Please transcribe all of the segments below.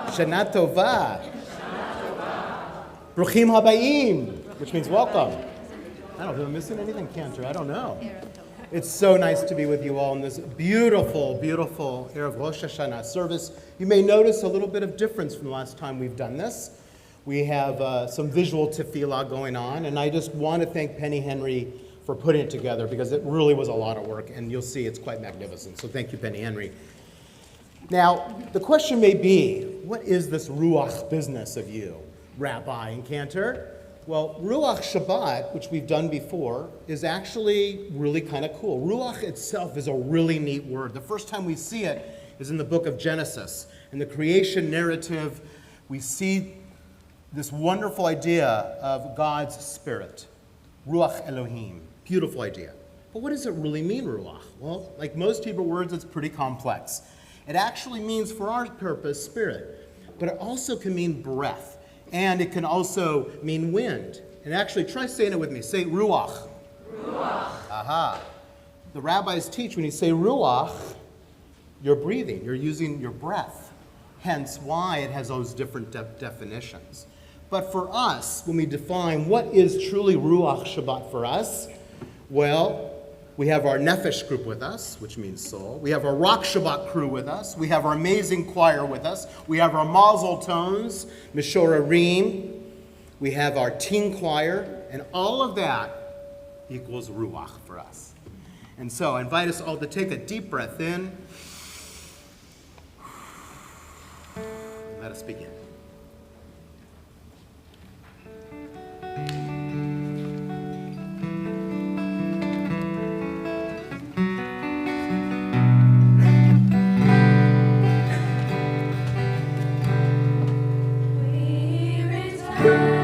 Shana Tova. Bruchim Habayim, which means welcome. I don't know, am I missing anything, Cantor? I don't know. It's so nice to be with you all in this beautiful, beautiful Erev Rosh Hashanah service. You may notice a little bit of difference from the last time we've done this. We have some visual tefillah going on, and I just want to thank Penny Henry for putting it together because it really was a lot of work, and you'll see it's quite magnificent. So thank you, Penny Henry. Now, the question may be, what is this Ruach business of you, Rabbi and Cantor? Well, Ruach Shabbat, which we've done before, is actually really kind of cool. Ruach itself is a really neat word. The first time we see it is in the book of Genesis. In the creation narrative, we see this wonderful idea of God's spirit, Ruach Elohim. Beautiful idea. But what does it really mean, Ruach? Well, like most Hebrew words, it's pretty complex. It actually means, for our purpose, spirit. But it also can mean breath. And it can also mean wind. And actually, try saying it with me. Say Ruach. Ruach. Aha. The rabbis teach when you say Ruach, you're breathing. You're using your breath. Hence why it has those different definitions. But for us, when we define what is truly Ruach Shabbat for us, well, we have our Nefesh group with us, which means soul. We have our Rock Shabbat crew with us. We have our amazing choir with us. We have our Mazel tones, Mishorarim. We have our teen choir. And all of that equals Ruach for us. And so I invite us all to take a deep breath in. Let us begin. We return.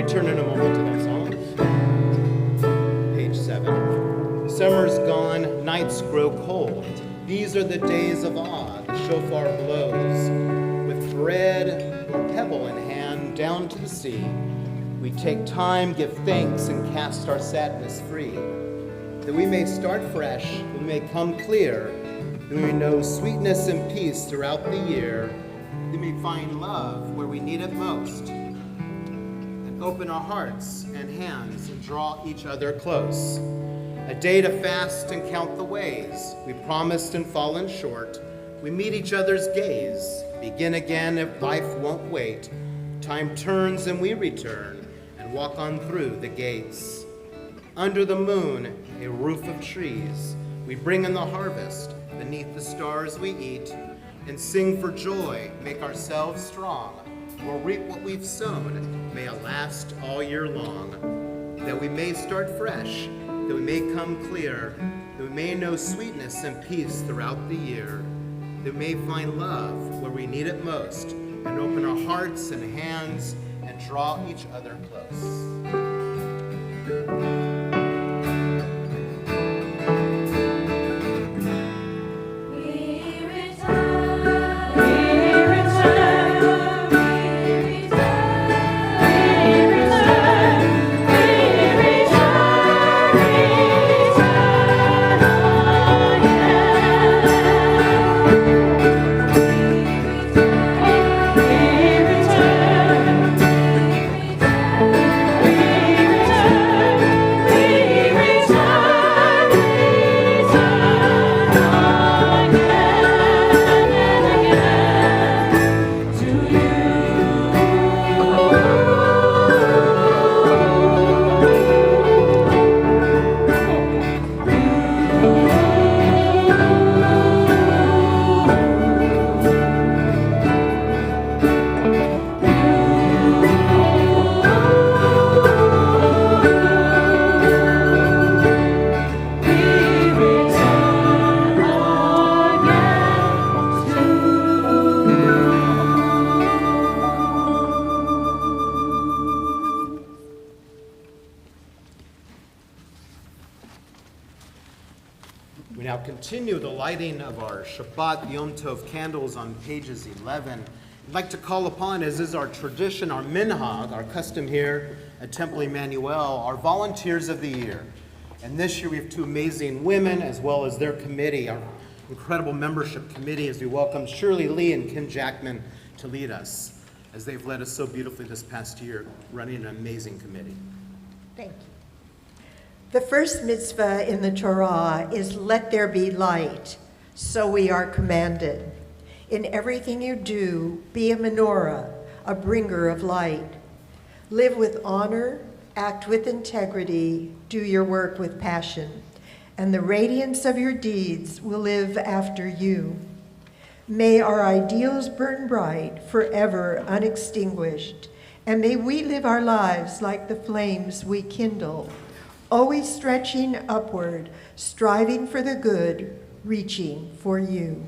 return in a moment to that song. Page 7. Summer's gone, nights grow cold. These are the days of awe. The shofar blows. With bread or pebble in hand, down to the sea. We take time, give thanks, and cast our sadness free. That we may start fresh, that we may come clear, that we may know sweetness and peace throughout the year, that we may find love where we need it most, and open our hearts and hands and draw each other close. A day to fast and count the ways we promised and fallen short. We meet each other's gaze, begin again if life won't wait. Time turns and we return and walk on through the gates. Under the moon, a roof of trees, we bring in the harvest. Beneath the stars we eat and sing for joy, make ourselves strong. We'll reap what we've sown, may it last all year long. That we may start fresh, that we may come clear, that we may know sweetness and peace throughout the year, that we may find love where we need it most, and open our hearts and hands and draw each other close. We now continue the lighting of our Shabbat Yom Tov candles on pages 11. I'd like to call upon, as is our tradition, our minhag, our custom here at Temple Emanu-El, our volunteers of the year. And this year we have two amazing women as well as their committee, our incredible membership committee, as we welcome Shirley Lee and Kim Jackman to lead us, as they've led us so beautifully this past year, running an amazing committee. Thank you. The first mitzvah in the Torah is let there be light, so we are commanded. In everything you do, be a menorah, a bringer of light. Live with honor, act with integrity, do your work with passion, and the radiance of your deeds will live after you. May our ideals burn bright, forever unextinguished, and may we live our lives like the flames we kindle, always stretching upward, striving for the good, reaching for you.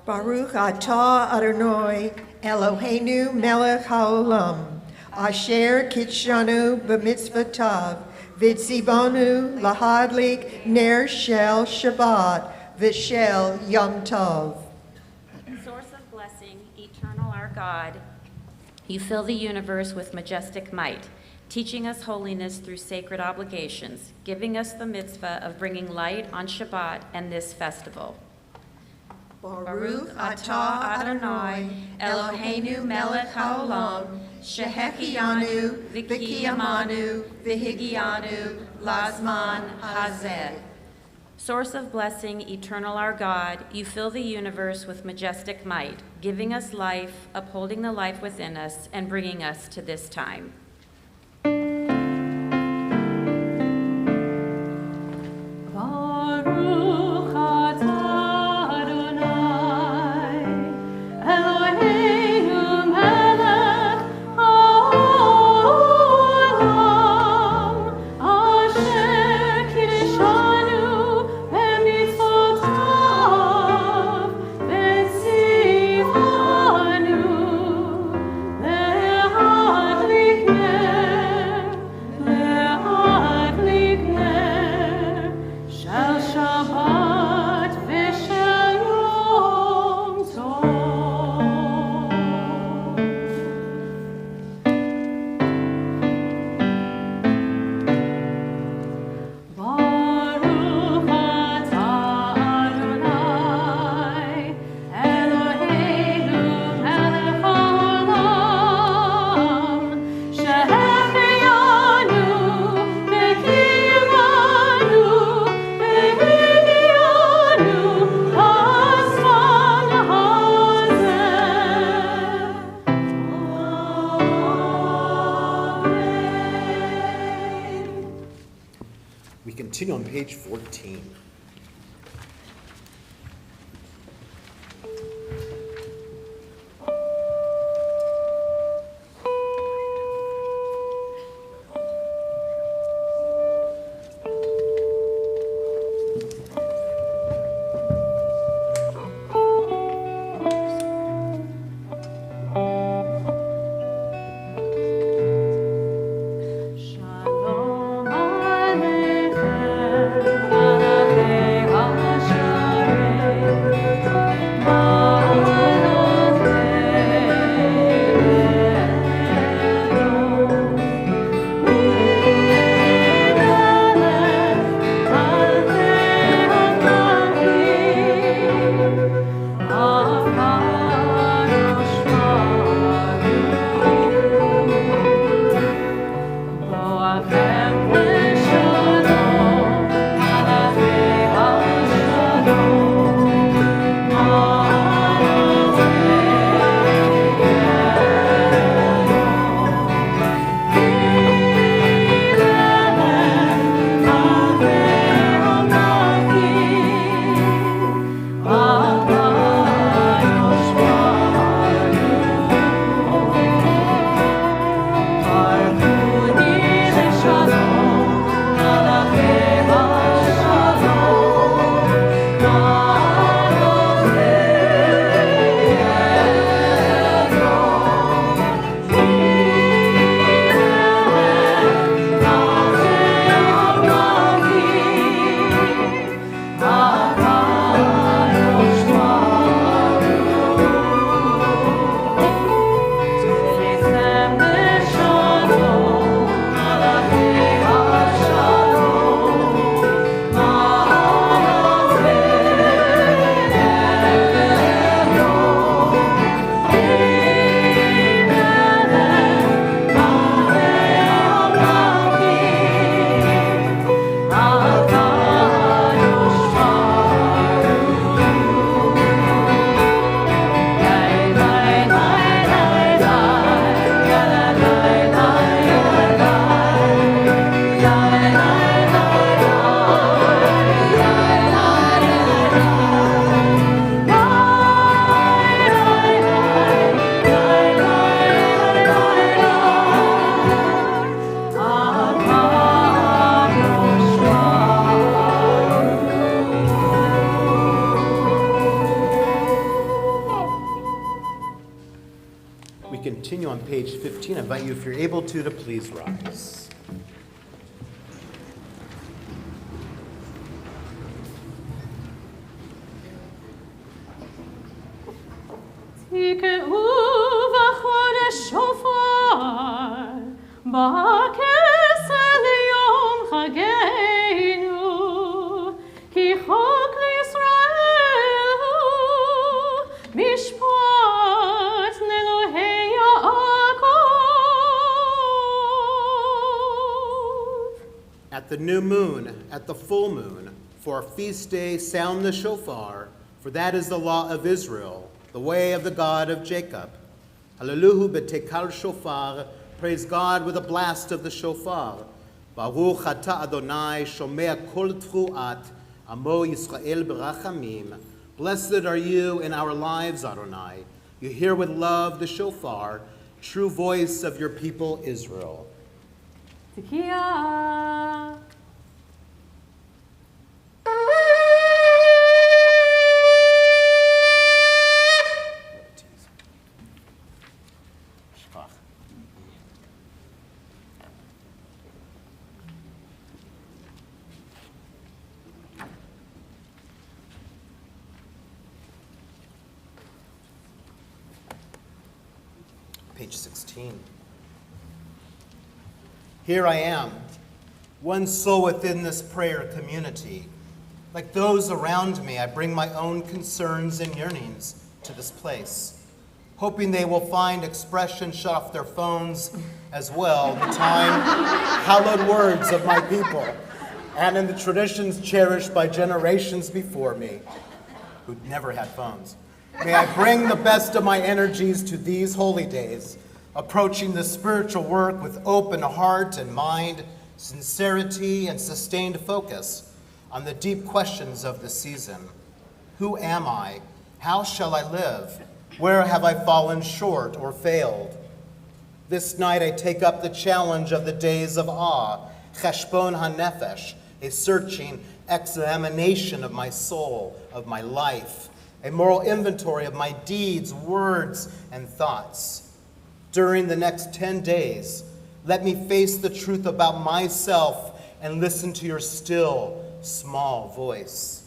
Baruch atah Adonai Eloheinu melech haolam, asher kitshanu b'mitzvotav, v'tzivonu lahadlik ner shel Shabbat, v'shel Yom Tov. Source of blessing, eternal our God, you fill the universe with majestic might, teaching us holiness through sacred obligations, giving us the mitzvah of bringing light on Shabbat and this festival. Baruch atah Adonai Eloheinu melech haolam, shehechianu v'kiyamanu v'higianu lazman hazeh. Source of blessing, eternal our God, you fill the universe with majestic might, giving us life, upholding the life within us, and bringing us to this time. Baruch We continue on page 14. Continue on page 15. I invite you, if you're able to please rise. At the new moon, at the full moon, for a feast day, sound the shofar, for that is the law of Israel, the way of the God of Jacob. Hallelujah betekal shofar, praise God with a blast of the shofar. Baruch ata Adonai, shomea kol tfuat, amo Yisrael berachamim. Blessed are you in our lives, Adonai. You hear with love the shofar, true voice of your people Israel. Tekiah. Page 16. Here I am, one soul within this prayer community. Like those around me, I bring my own concerns and yearnings to this place, hoping they will find expression, shut off their phones as well, the time hallowed words of my people, and in the traditions cherished by generations before me, who never had phones. May I bring the best of my energies to these holy days, approaching the spiritual work with open heart and mind, sincerity, and sustained focus on the deep questions of the season. Who am I? How shall I live? Where have I fallen short or failed? This night I take up the challenge of the days of awe, cheshbon hanefesh, a searching examination of my soul, of my life, a moral inventory of my deeds, words, and thoughts. During the next 10 days, let me face the truth about myself and listen to your still, small voice.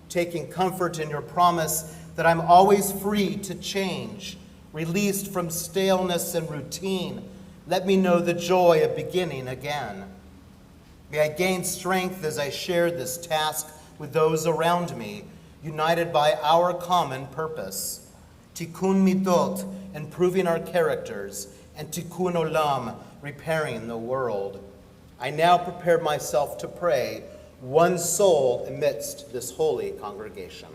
Taking comfort in your promise that I'm always free to change, released from staleness and routine, let me know the joy of beginning again. May I gain strength as I share this task with those around me, united by our common purpose. Tikkun midot, improving our characters, and tikkun olam, repairing the world. I now prepare myself to pray, one soul amidst this holy congregation.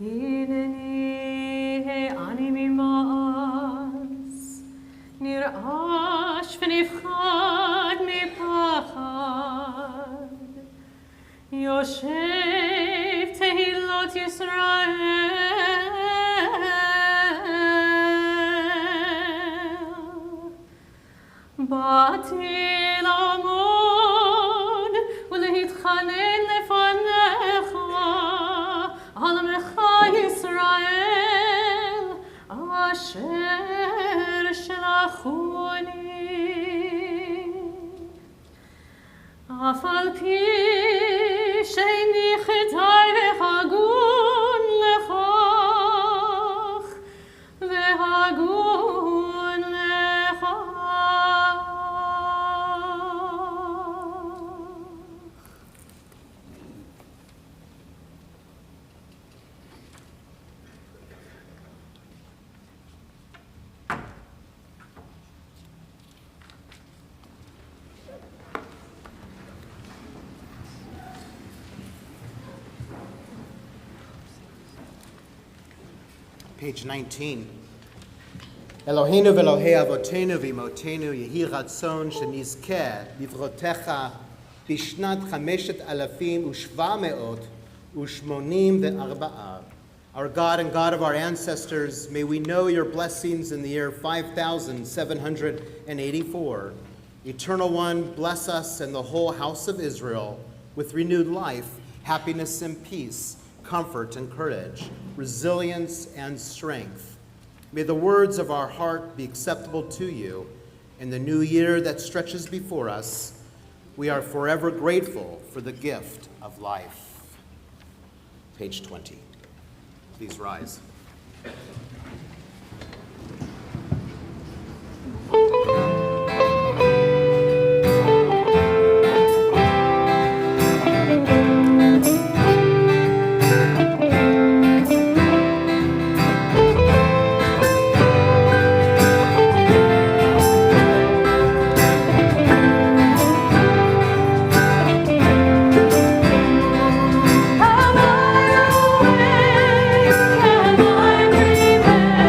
הנני אני ממעש, נרעש ונפחד מפחד, יושב תהילות ישראל, באתי לעמוד ולהתחנן לפניך, על עמך ישראל, אשר שלחוני. אף על פי שאיני חטאי והגון לכך, והגון לכך. Page 19. Eloheinu ve'Elohei avotenu v'imotenu yehi ratzon shenizkeh livrotecha bishnat 5,784. Our God and God of our ancestors, may we know your blessings in the year 5,784. Eternal One, bless us and the whole house of Israel with renewed life, happiness and peace, comfort and courage, resilience and strength. May the words of our heart be acceptable to you. In the new year that stretches before us, we are forever grateful for the gift of life. Page 20. Please rise. Can I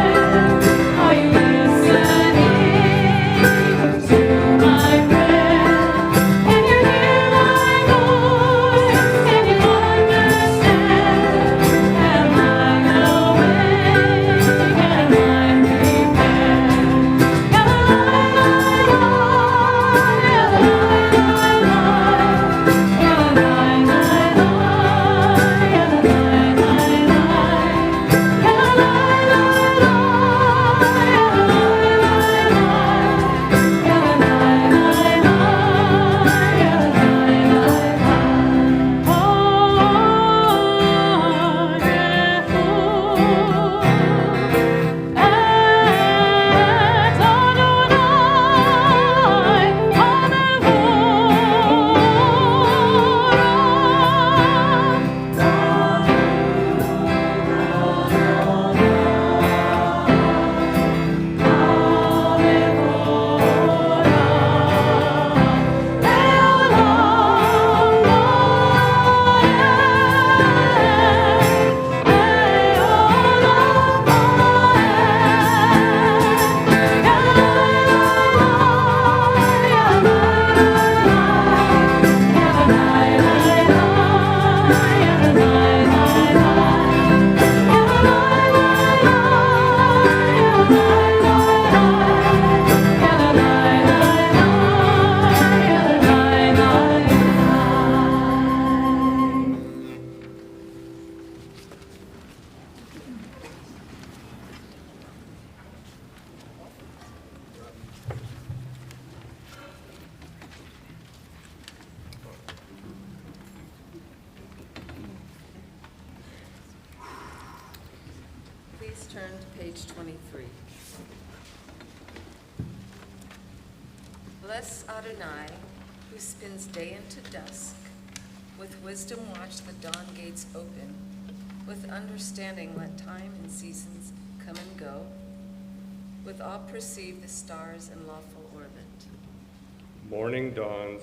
Please turn to page 23. Bless Adonai, who spins day into dusk. With wisdom watch the dawn gates open. With understanding let time and seasons come and go. With awe perceive the stars in lawful orbit. Morning dawns,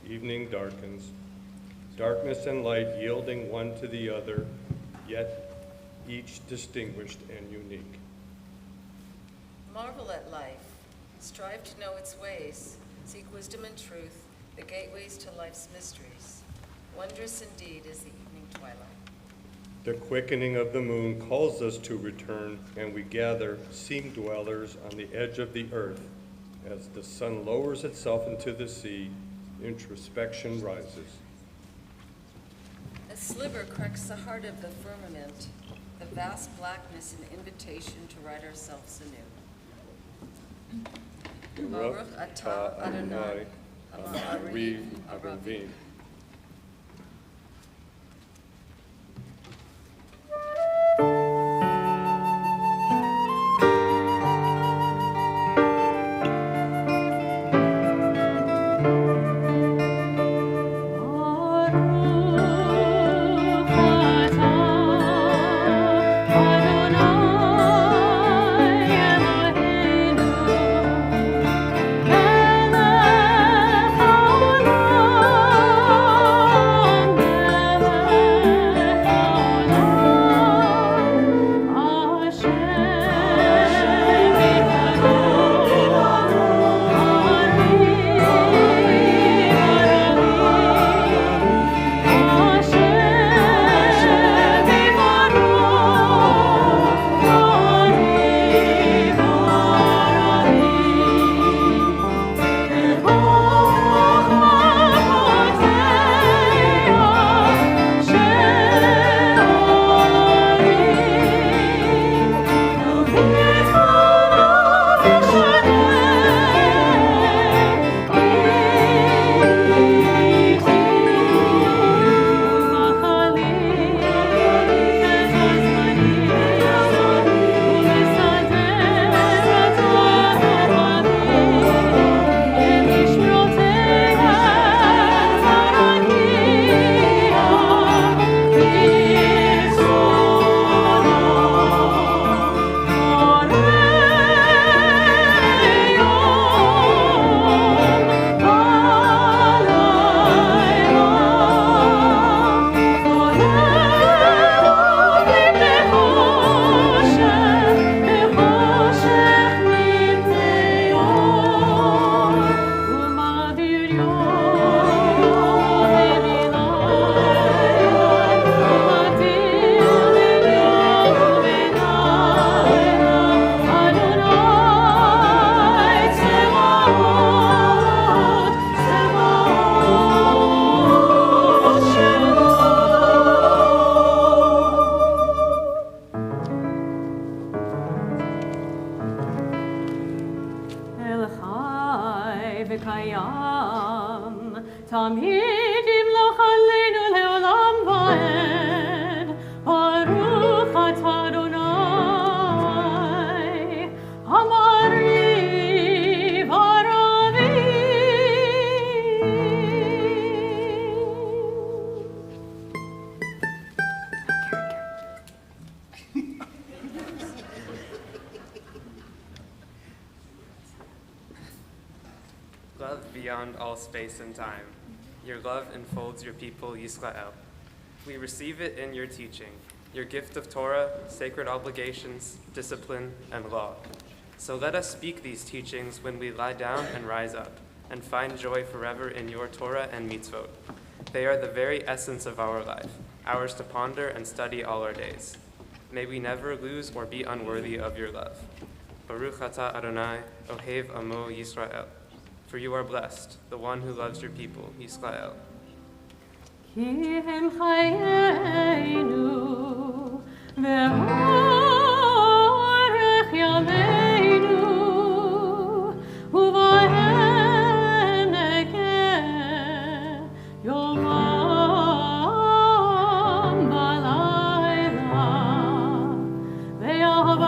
evening darkens, darkness and light yielding one to the other, yet each distinguished and unique. Marvel at life, strive to know its ways, seek wisdom and truth, the gateways to life's mysteries. Wondrous indeed is the evening twilight. The quickening of the moon calls us to return, and we gather, seam dwellers on the edge of the earth. As the sun lowers itself into the sea, introspection rises. A sliver cracks the heart of the firmament, the vast blackness an invitation to write ourselves anew. Baruch atah Adonai, Ha'ariv Aravim. Love beyond all space and time. Your love enfolds your people, Yisrael. We receive it in your teaching, your gift of Torah, sacred obligations, discipline, and law. So let us speak these teachings when we lie down and rise up, and find joy forever in your Torah and mitzvot. They are the very essence of our life, ours to ponder and study all our days. May we never lose or be unworthy of your love. Baruch atah Adonai, Ohev Amo Yisrael. For you are blessed, the one who loves your people, Yisrael. כי הם חיינו ואורך ימינו ובהם נקה יומם בלילה ואהבה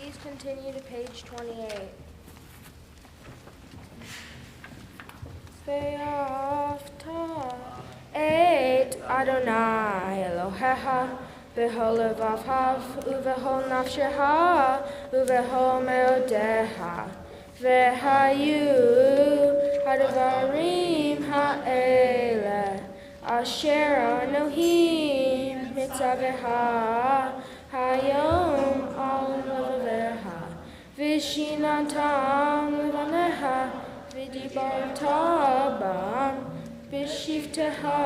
Please continue to page 28. Ve'afta et Adonai Elohecha b'chol levavcha u'b'chol nafshecha u'b'chol meodecha ve'hayu hadvarim ha'ele asher Elohim mitzavecha hayom al levavecha v'shinantam levanecha v'dibarta bam b'shivtecha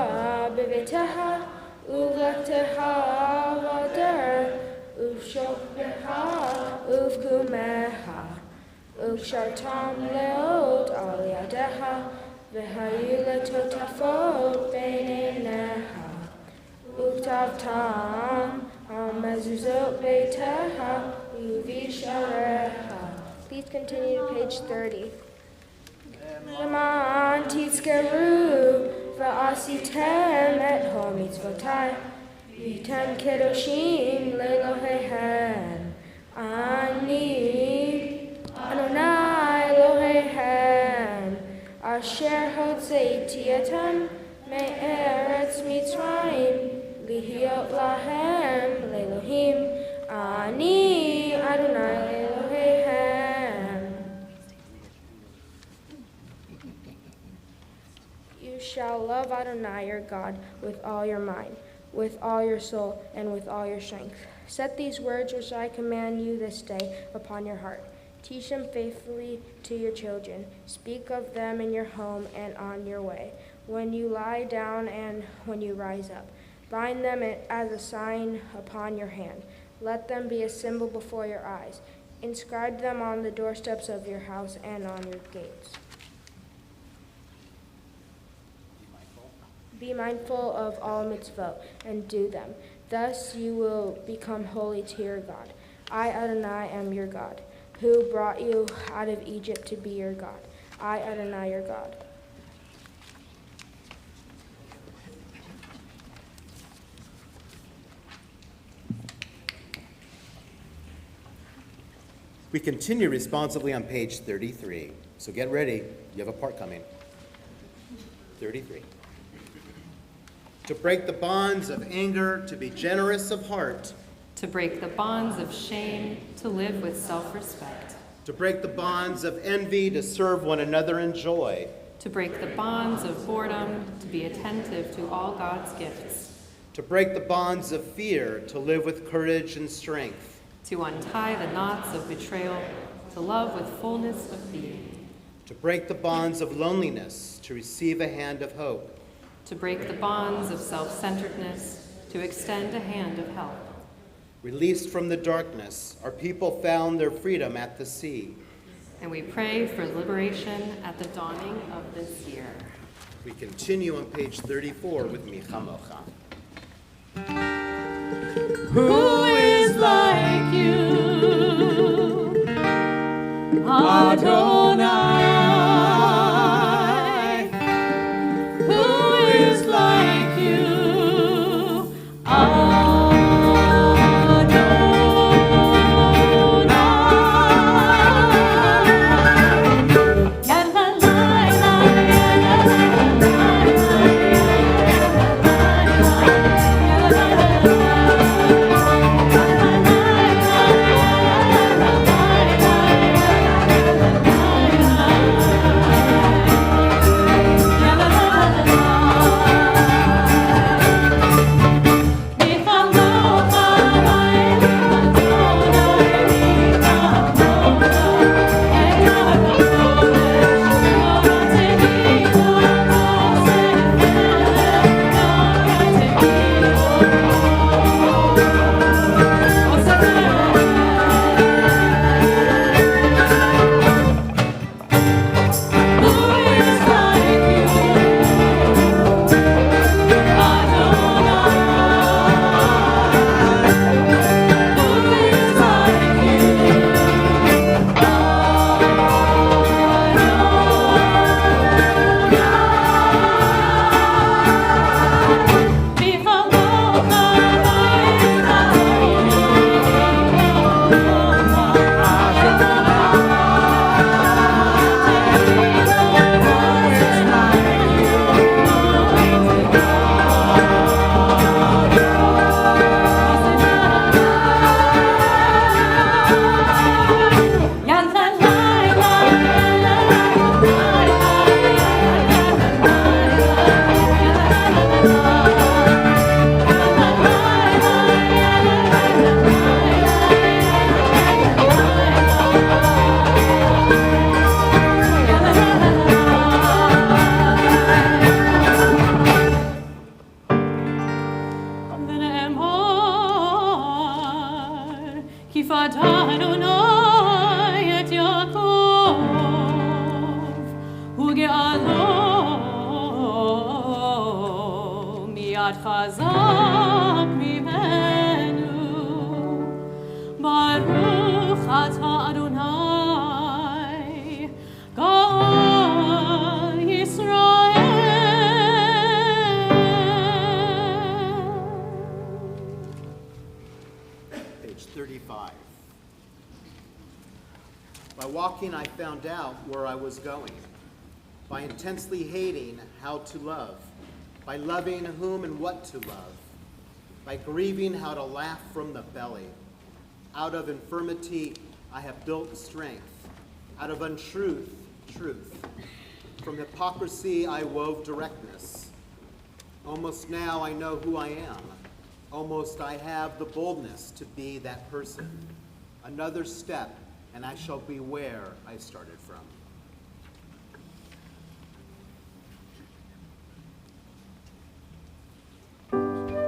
b'betecha u'lechtecha v'ader u'shokbecha u'vkumecha u'kshartam leot al yadecha v'hayu letotafot b'neinecha u'ktavtam al mezuzot beitecha u'visharecha. Please continue to page 30. Leman tizkeru v'asitem et hol mitzvotai v'tem kedoshim le'Eloheihem ani Adonai Eloheihem asher hotzeiti etem me'eretz Mitzrayim lihiot lahem le'Elohim ani Adonai Eloheihem. You shall love Adonai your God with all your mind, with all your soul, and with all your strength. Set these words which I command you this day upon your heart. Teach them faithfully to your children. Speak of them in your home and on your way, when you lie down and when you rise up. Bind them as a sign upon your hand. Let them be a symbol before your eyes. Inscribe them on the doorsteps of your house and on your gates. Be mindful of all mitzvot and do them. Thus you will become holy to your God. I, Adonai, am your God, who brought you out of Egypt to be your God. I, Adonai, your God. We continue responsively on page 33. So get ready. You have a part coming. 33. To break the bonds of anger, to be generous of heart. To break the bonds of shame, to live with self-respect. To break the bonds of envy, to serve one another in joy. To break the bonds of boredom, to be attentive to all God's gifts. To break the bonds of fear, to live with courage and strength. To untie the knots of betrayal, to love with fullness of being. To break the bonds of loneliness, to receive a hand of hope. To break the bonds of self-centeredness, to extend a hand of help. Released from the darkness, our people found their freedom at the sea. And we pray for liberation at the dawning of this year. We continue on page 34 with Micha Mocha. Who is like you, Adonai? Who is like you, Adonai? אתה אדוני את יעקב וגאלו מיד חזק ממנו. ברוך אתה אדוני גאל ישראל. Page 35. By walking, I found out where I was going. By intensely hating how to love. By loving whom and what to love. By grieving how to laugh from the belly. Out of infirmity, I have built strength. Out of untruth, truth. From hypocrisy, I wove directness. Almost now I know who I am. Almost I have the boldness to be that person. Another step, and I shall be where I started from. Thank you.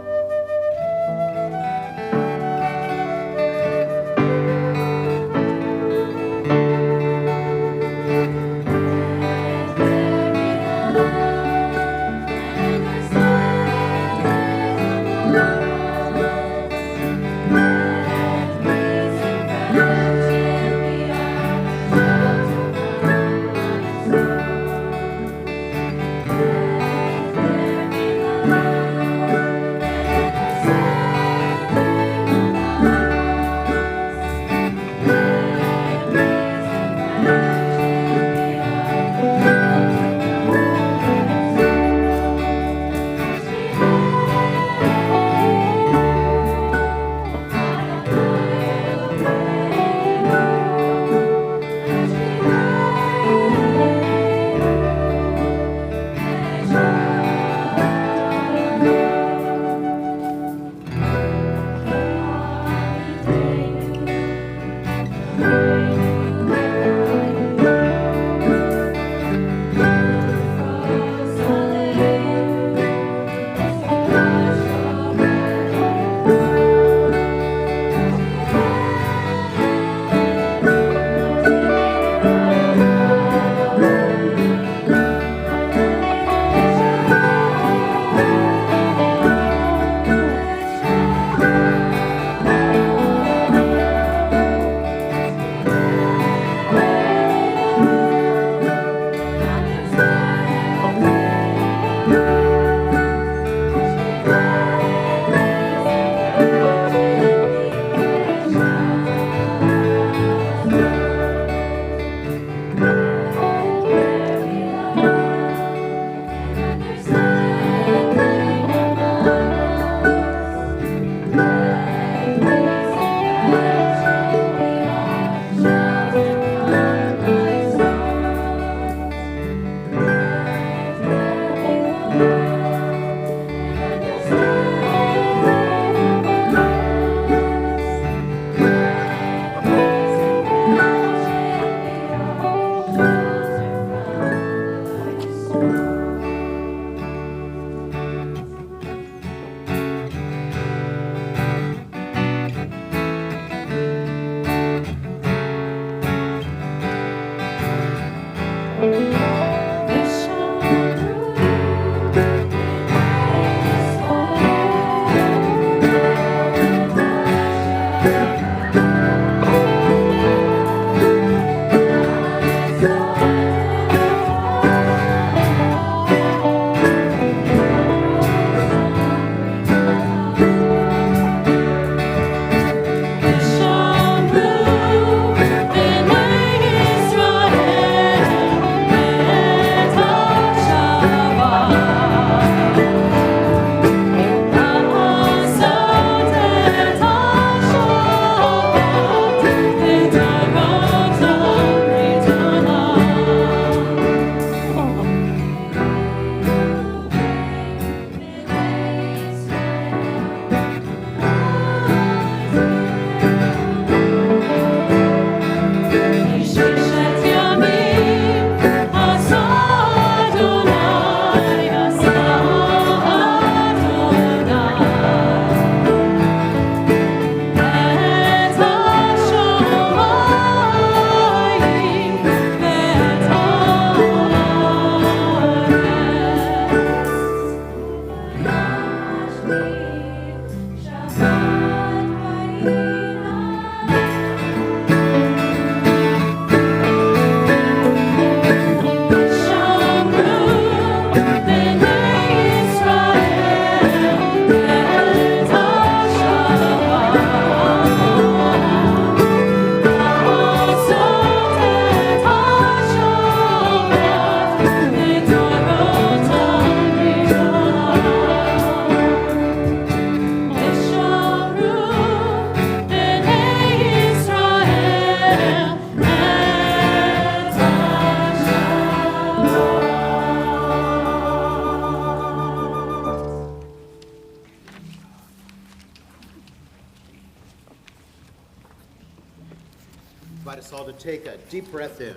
invite us all to take a deep breath in.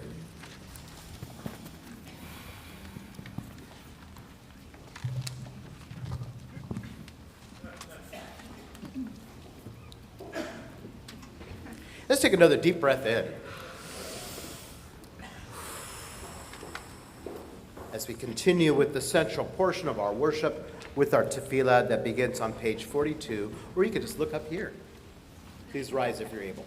Let's take another deep breath in. As we continue with the central portion of our worship with our tefillah that begins on page 42, or you could just look up here. Please rise if you're able.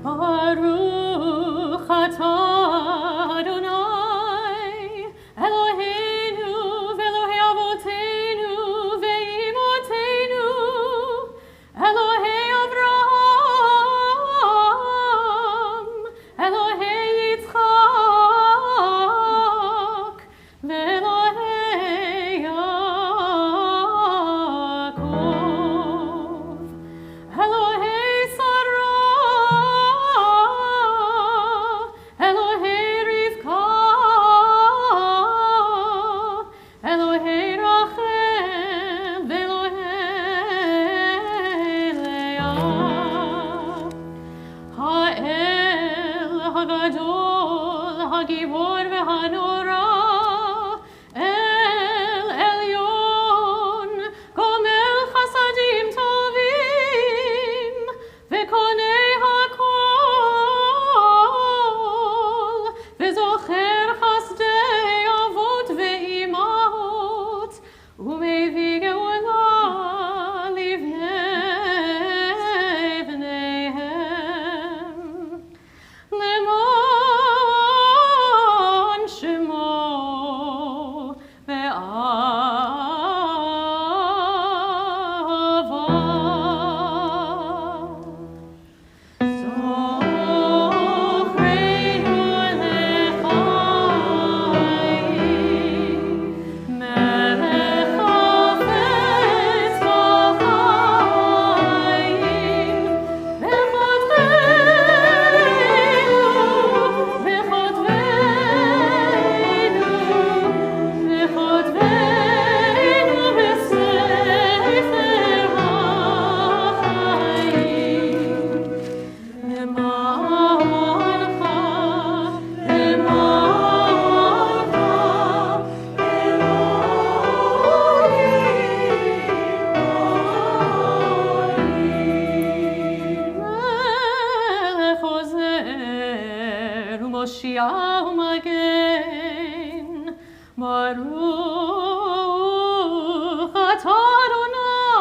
Baruch atah Adonai, Eloheinu v'Elohei Avotenu ve'imotenu, Elohei Avraham, Elohei Yitzchak, ve'Elohei Yaakov, Elohei Elohei Rivka, Elohei Rachel, Elohei Leah, Ha'el, Hagadol, Hagibor v'Hanora, El Elyon, Gomel Chasadim Tovim, V'konei HaKol, וזוכר חסדי אבות ואימהות, ומביא גאולה לבני בניהם, למען שמו Tziya u'magen. Baruch atah Adonai.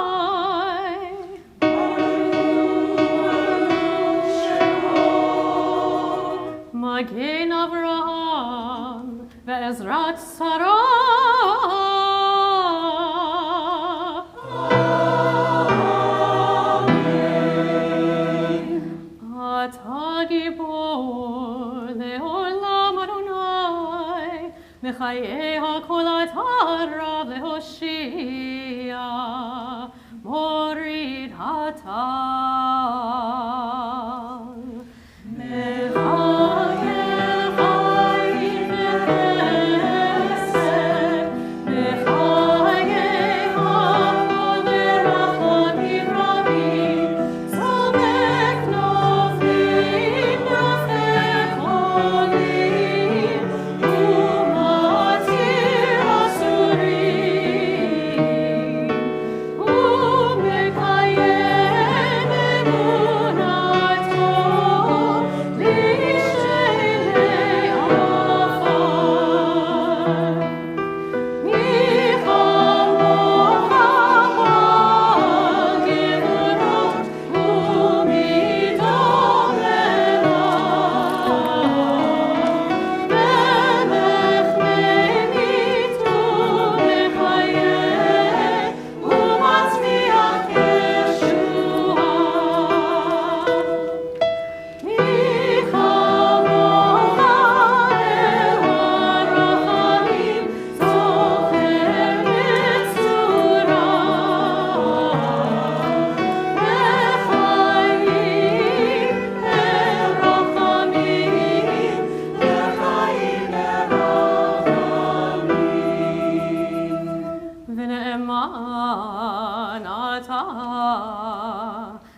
Magen Avraham ve'ezrat Sarah. Amen. Atah gibor le'olam Adonai, mechayei hakol atah rav le'hoshia, morid hatal.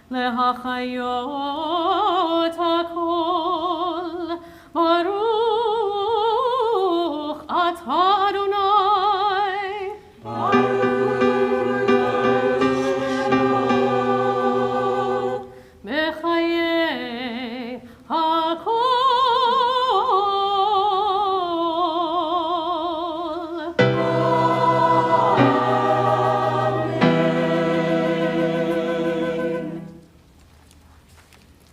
Lehachayot hakol, Baruch atah Adonai. Mechayei hakol.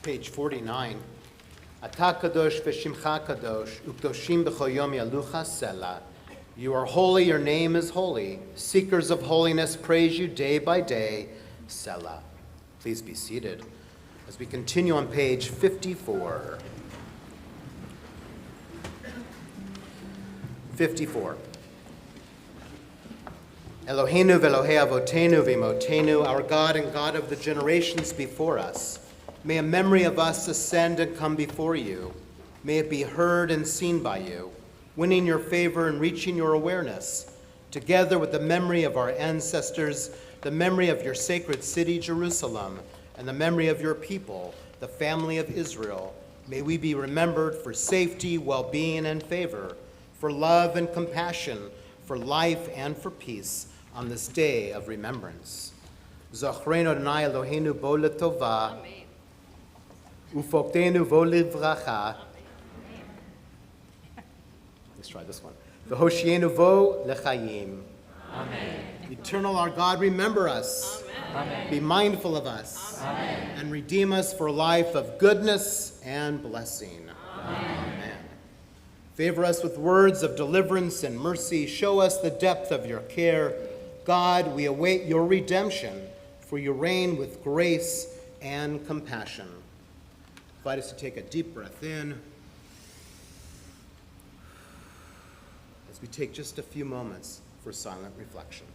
Page 49. Atah kadosh v'shimcha kadosh, ukdoshim b'chol yom yalucha selah. You are holy, your name is holy. Seekers of holiness praise you day by day. Selah. Please be seated as we continue on page 54. 54. Eloheinu v'Elohei avotenu v'imotenu, our God and God of the generations before us. May a memory of us ascend and come before you. May it be heard and seen by you, winning your favor and reaching your awareness. Together with the memory of our ancestors, the memory of your sacred city, Jerusalem, and the memory of your people, the family of Israel, may we be remembered for safety, well-being, and favor, for love and compassion, for life and for peace on this day of remembrance. Zachrenu Adonai Eloheinu bo letovah. Ufokteinu vo livracha. Let's try this one. V'hoshienu vo lechayim. Amen. Eternal our God, remember us. Amen. Be mindful of us. Amen. And redeem us for a life of goodness and blessing. Amen. Amen. Favor us with words of deliverance and mercy. Show us the depth of your care. God, we await your redemption, for you reign with grace and compassion. I invite us to take a deep breath in as we take just a few moments for silent reflection.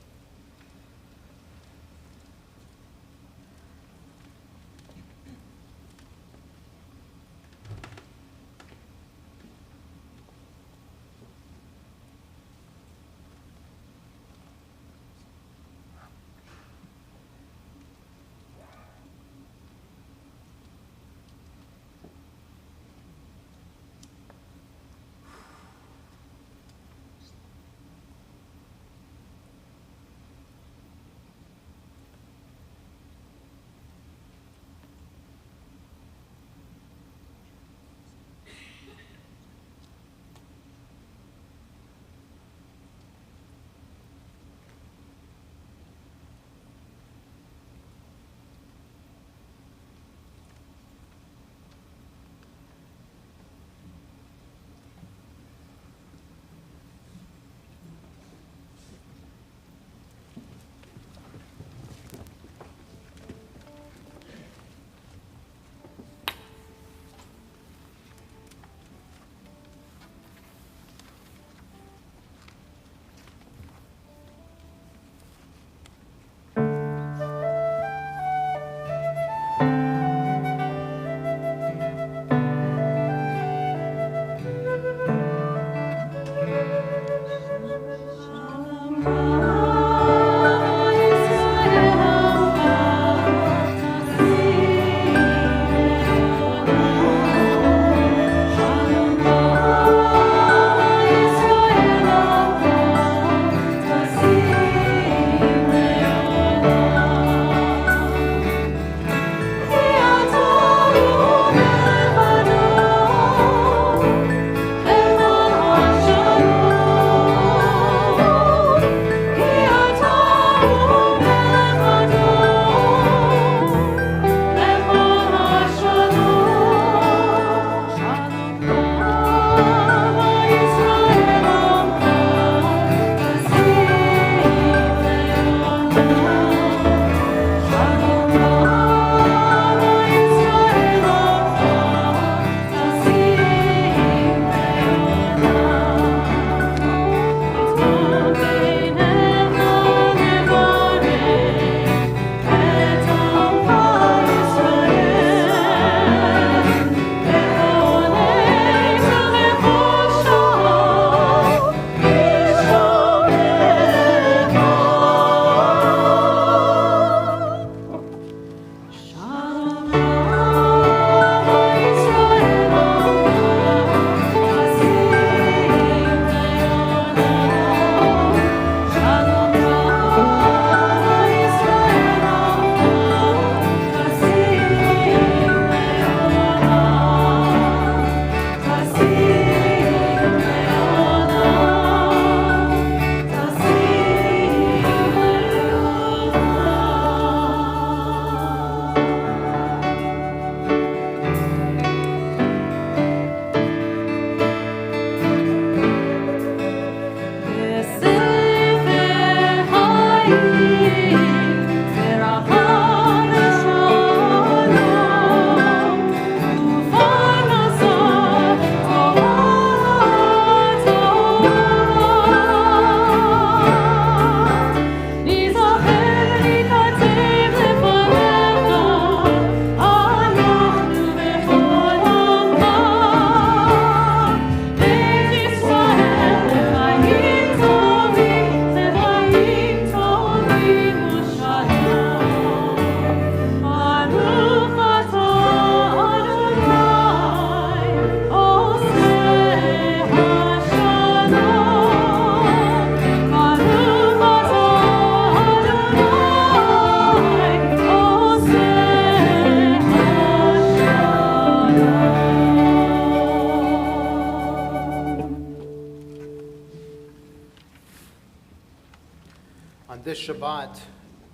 On this Shabbat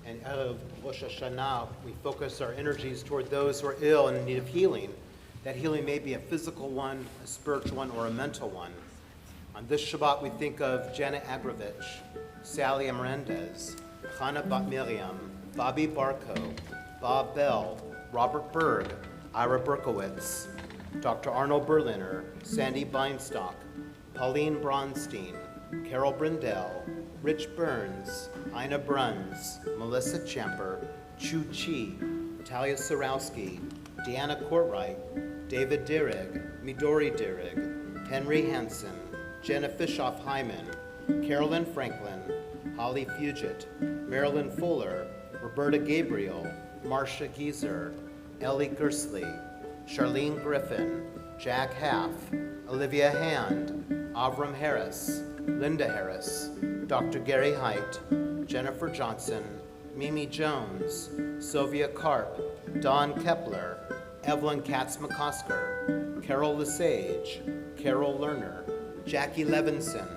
and Erev Rosh Hashanah, we focus our energies toward those who are ill and in need of healing. That healing may be a physical one, a spiritual one, or a mental one. On this Shabbat, we think of Janet Agrovich, Sally Amrendez, Chana Bat Miriam, Bobby Barco, Bob Bell, Robert Berg, Ira Berkowitz, Dr. Arnold Berliner, Sandy Beinstock, Pauline Bronstein, Carol Brindell, Rich Burns, Ina Bruns, Melissa Champer, Chu Chi, Talia Sarowski, Deanna Courtwright, David Dierig, Midori Dierig, Henry Hansen, Jenna Fishoff-Hyman, Carolyn Franklin, Holly Fugit, Marilyn Fuller, Roberta Gabriel, Marcia Gieser, Ellie Gersley, Charlene Griffin, Jack Half, Olivia Hand, Avram Harris, Linda Harris, Dr. Gary Height, Jennifer Johnson, Mimi Jones, Sylvia Karp, Don Kepler, Evelyn Katz-McCosker, Carol Lesage, Carol Lerner, Jackie Levinson,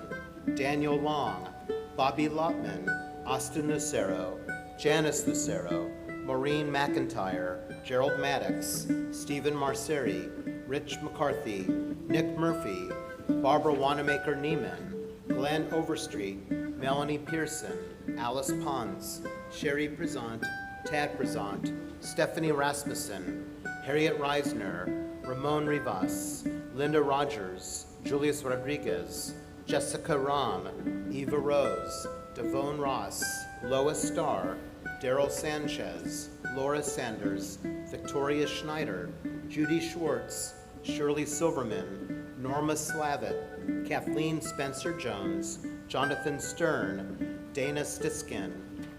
Daniel Long, Bobby Lotman, Austin Lucero, Janice Lucero, Maureen McIntyre, Gerald Maddox, Stephen Marceri, Rich McCarthy, Nick Murphy, Barbara Wanamaker-Neiman, Glenn Overstreet, Melanie Pearson, Alice Pons, Sherry Prezant, Tad Prezant, Stephanie Rasmussen, Harriet Reisner, Ramon Rivas, Linda Rogers, Julius Rodriguez, Jessica Ram, Eva Rose, Devone Ross, Lois Starr, Daryl Sanchez, Laura Sanders, Victoria Schneider, Judy Schwartz, Shirley Silverman, Norma Slavitt, Kathleen Spencer-Jones, Jonathan Stern, Dana Stiskin,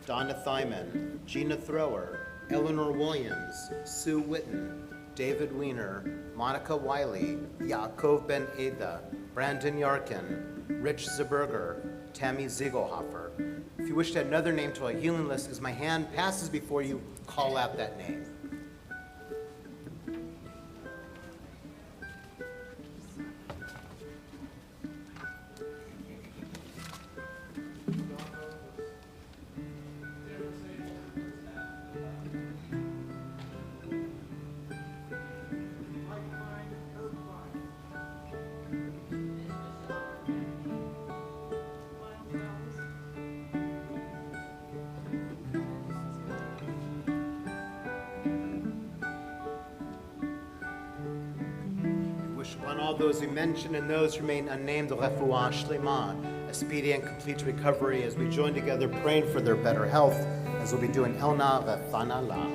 Donna Thyman, Gina Thrower, Eleanor Williams, Sue Witten, David Weiner, Monica Wiley, Yaakov Ben Eda, Brandon Yarkin, Rich Zeberger, Tammy Ziegelhofer. If you wish to add another name to a healing list, as my hand passes before you, call out that name. On all those we mentioned and those who remain unnamed, the refuah shlema, a speedy and complete recovery, as we join together praying for their better health, as we'll be doing Elna Refana La.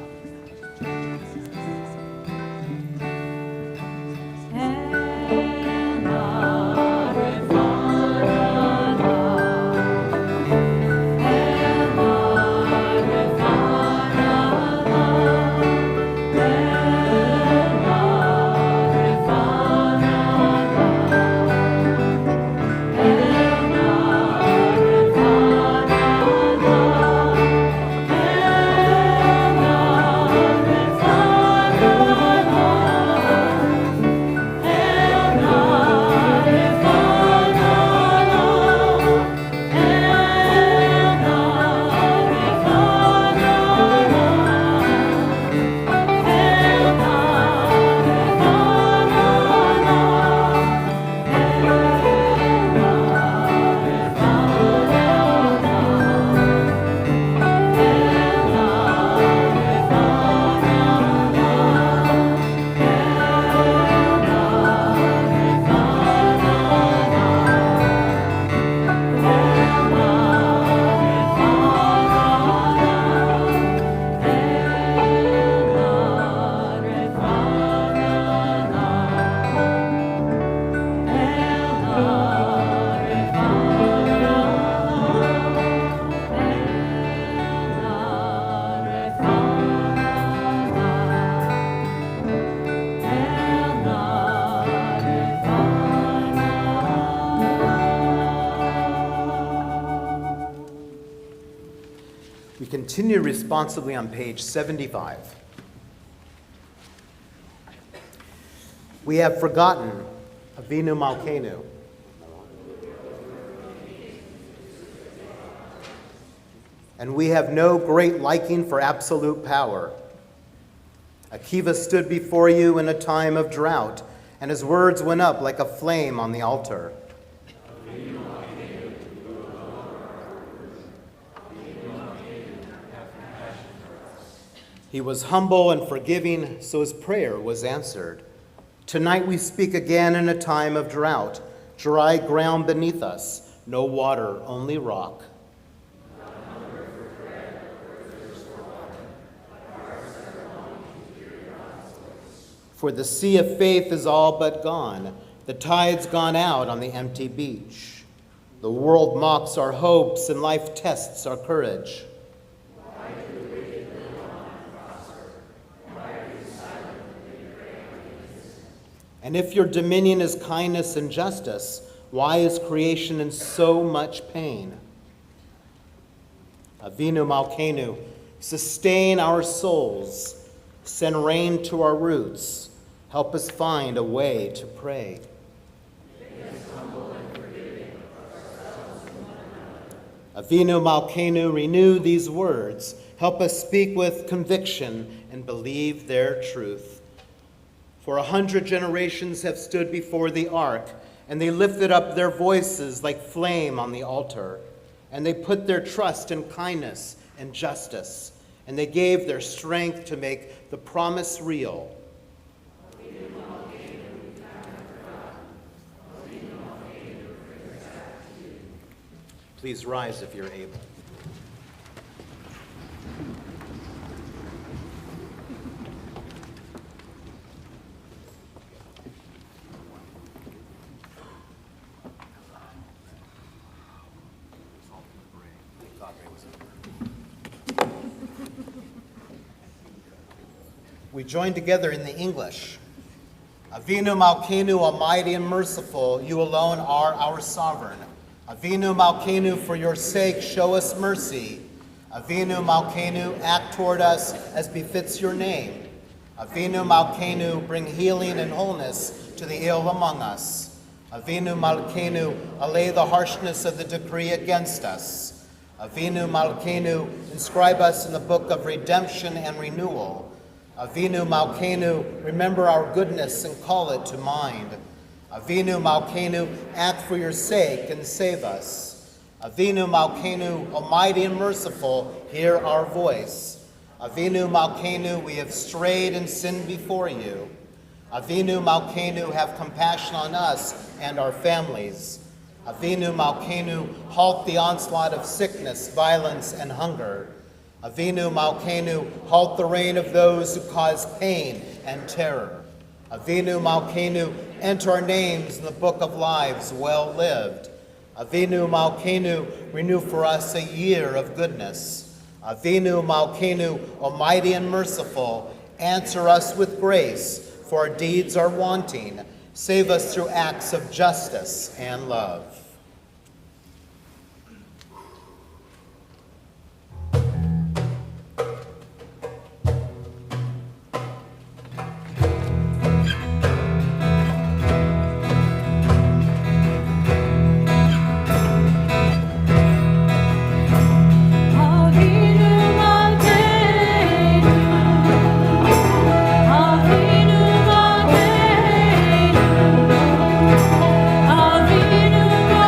Continue responsibly on page 75. We have forgotten Avinu Malkeinu. and we have no great liking for absolute power. Akiva stood before you in a time of drought, and his words went up like a flame on the altar. He was humble and forgiving, so his prayer was answered. Tonight we speak again in a time of drought, dry ground beneath us, no water, only rock. For the sea of faith is all but gone, the tide's gone out on the empty beach. The world mocks our hopes and life tests our courage. And if your dominion is kindness and justice, why is creation in so much pain? Avinu Malkeinu, sustain our souls, send rain to our roots, help us find a way to pray. Avinu Malkeinu, renew these words, help us speak with conviction and believe their truth. For 100 generations have stood before the ark, and they lifted up their voices like flame on the altar, and they put their trust in kindness and justice, and they gave their strength to make the promise real. Please rise if you're able. We join together in the English. Avinu Malkeinu, almighty and merciful, you alone are our sovereign. Avinu Malkeinu, for your sake, show us mercy. Avinu Malkeinu, act toward us as befits your name. Avinu Malkeinu, bring healing and wholeness to the ill among us. Avinu Malkeinu, allay the harshness of the decree against us. Avinu Malkeinu, inscribe us in the book of redemption and renewal. Avinu Malkeinu, remember our goodness and call it to mind. Avinu Malkeinu, act for your sake and save us. Avinu Malkeinu, almighty and merciful, hear our voice. Avinu Malkeinu, we have strayed and sinned before you. Avinu Malkeinu, have compassion on us and our families. Avinu Malkeinu, halt the onslaught of sickness, violence, and hunger. Avinu Malkeinu, halt the reign of those who cause pain and terror. Avinu Malkeinu, enter our names in the book of lives well lived. Avinu Malkeinu, renew for us a year of goodness. Avinu Malkeinu, almighty and merciful, answer us with grace, for our deeds are wanting. Save us through acts of justice and love. Avinu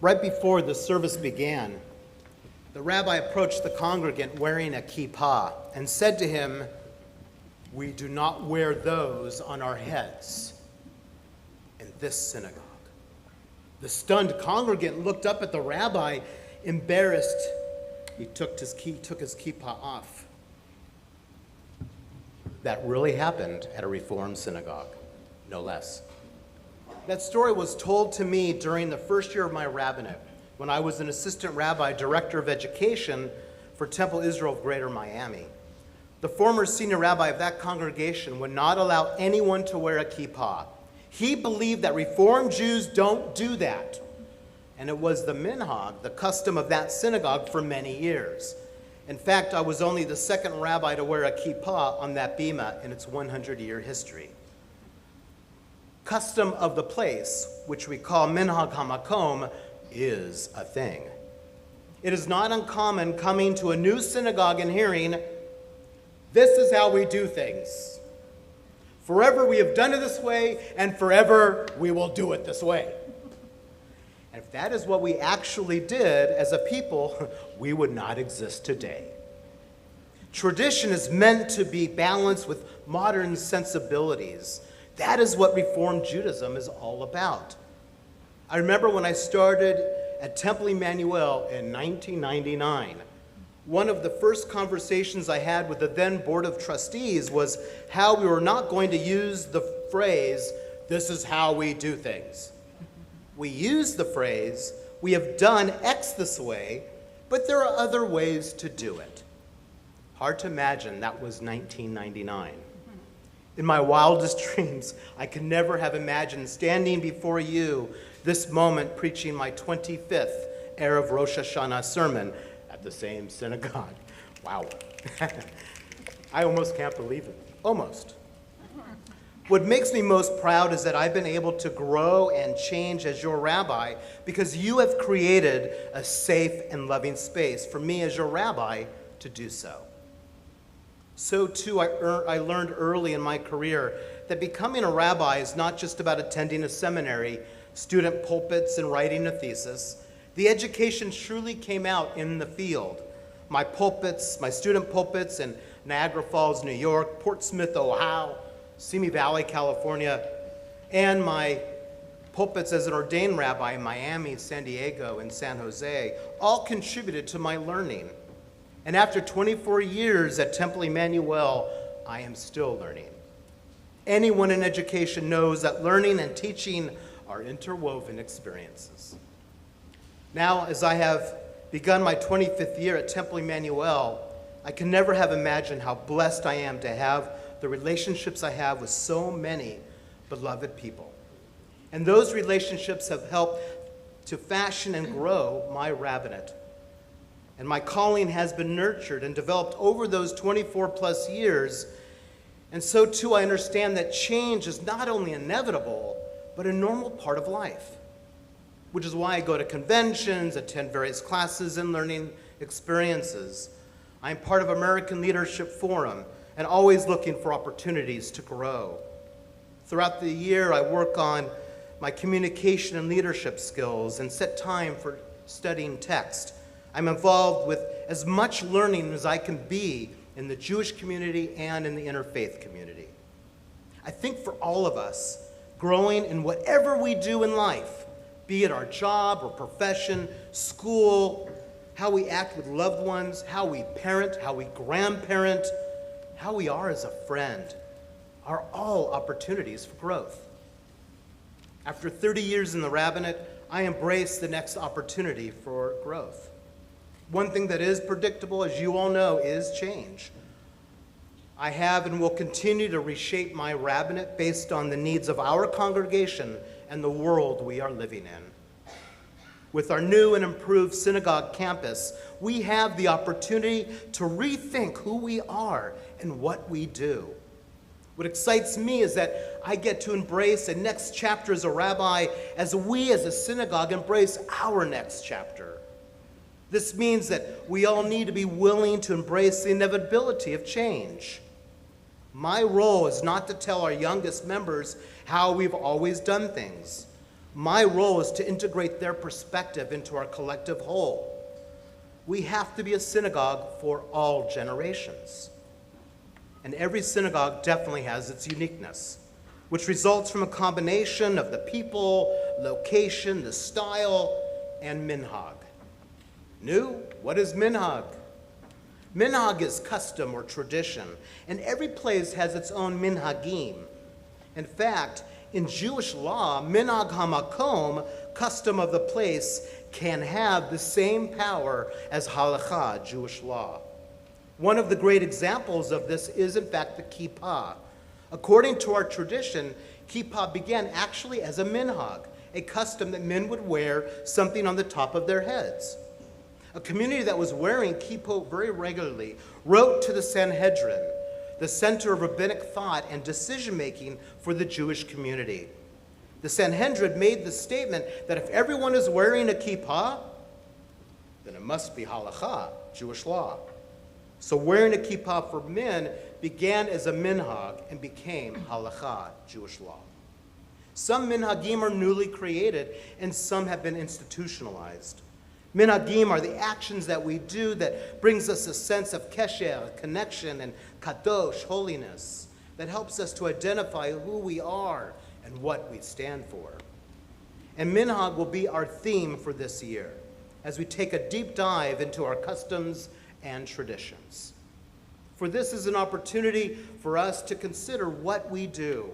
Right before the service began, the rabbi approached the congregant wearing a kippah and said to him, "We do not wear those on our heads in this synagogue." The stunned congregant looked up at the rabbi, embarrassed. He took his kippah off. That really happened at a Reformed synagogue, no less. That story was told to me during the first year of my rabbinate, when I was an assistant rabbi, director of education for Temple Israel of Greater Miami. The former senior rabbi of that congregation would not allow anyone to wear a kippah. He believed that Reformed Jews don't do that. And it was the minhag, the custom of that synagogue, for many years. In fact, I was only the second rabbi to wear a kippah on that bima in its 100-year history. Custom of the place, which we call minhag hamakom, is a thing. It is not uncommon coming to a new synagogue and hearing, "This is how we do things. Forever we have done it this way, and forever we will do it this way." And if that is what we actually did as a people, we would not exist today. Tradition is meant to be balanced with modern sensibilities. That is what Reformed Judaism is all about. I remember when I started at Temple Emanu-El in 1999, one of the first conversations I had with the then Board of Trustees was how we were not going to use the phrase, "This is how we do things." We use the phrase, "We have done X this way, but there are other ways to do it." Hard to imagine that was 1999. In my wildest dreams, I could never have imagined standing before you this moment preaching my 25th Erev Rosh Hashanah sermon at the same synagogue. Wow. I almost can't believe it. Almost. What makes me most proud is that I've been able to grow and change as your rabbi because you have created a safe and loving space for me as your rabbi to do so. So too, I learned early in my career that becoming a rabbi is not just about attending a seminary, student pulpits, and writing a thesis. The education truly came out in the field. My student pulpits in Niagara Falls, New York, Portsmouth, Ohio, Simi Valley, California, and my pulpits as an ordained rabbi in Miami, San Diego, and San Jose all contributed to my learning. And after 24 years at Temple Emanu-El, I am still learning. Anyone in education knows that learning and teaching are interwoven experiences. Now, as I have begun my 25th year at Temple Emanu-El, I can never have imagined how blessed I am to have the relationships I have with so many beloved people. And those relationships have helped to fashion and grow my rabbinate. And my calling has been nurtured and developed over those 24 plus years. And so too, I understand that change is not only inevitable, but a normal part of life, which is why I go to conventions, attend various classes and learning experiences. I'm part of American Leadership Forum and always looking for opportunities to grow. Throughout the year, I work on my communication and leadership skills and set time for studying text. I'm involved with as much learning as I can be in the Jewish community and in the interfaith community. I think for all of us, growing in whatever we do in life, be it our job or profession, school, how we act with loved ones, how we parent, how we grandparent, how we are as a friend, are all opportunities for growth. After 30 years in the rabbinate, I embrace the next opportunity for growth. One thing that is predictable, as you all know, is change. I have and will continue to reshape my rabbinate based on the needs of our congregation and the world we are living in. With our new and improved synagogue campus, we have the opportunity to rethink who we are and what we do. What excites me is that I get to embrace a next chapter as a rabbi as we as a synagogue embrace our next chapter. This means that we all need to be willing to embrace the inevitability of change. My role is not to tell our youngest members how we've always done things. My role is to integrate their perspective into our collective whole. We have to be a synagogue for all generations. And every synagogue definitely has its uniqueness, which results from a combination of the people, location, the style, and minhag. New? What is minhag? Minhag is custom or tradition, and every place has its own minhagim. In fact, in Jewish law, minhag hamakom, custom of the place, can have the same power as halakha, Jewish law. One of the great examples of this is, in fact, the kippah. According to our tradition, kippah began actually as a minhag, a custom that men would wear something on the top of their heads. A community that was wearing kippah very regularly wrote to the Sanhedrin, the center of rabbinic thought and decision-making for the Jewish community. The Sanhedrin made the statement that if everyone is wearing a kippah, then it must be halakha, Jewish law. So wearing a kippah for men began as a minhag and became halakha, Jewish law. Some minhagim are newly created and some have been institutionalized. Minhagim are the actions that we do that brings us a sense of kesher, connection, and kadosh, holiness, that helps us to identify who we are and what we stand for. And minhag will be our theme for this year as we take a deep dive into our customs and traditions. For this is an opportunity for us to consider what we do.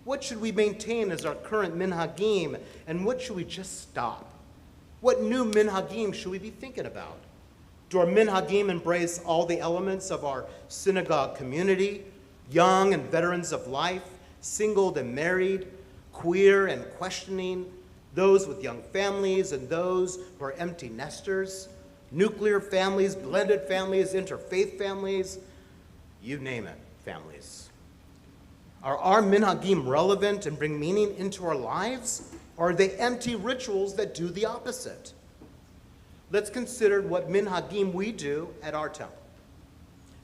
What should we maintain as our current minhagim, and what should we just stop? What new minhagim should we be thinking about? Do our minhagim embrace all the elements of our synagogue community, young and veterans of life, singled and married, queer and questioning, those with young families and those who are empty nesters, nuclear families, blended families, interfaith families, you name it, families? Are our minhagim relevant and bring meaning into our lives? Or are they empty rituals that do the opposite? Let's consider what minhagim we do at our temple.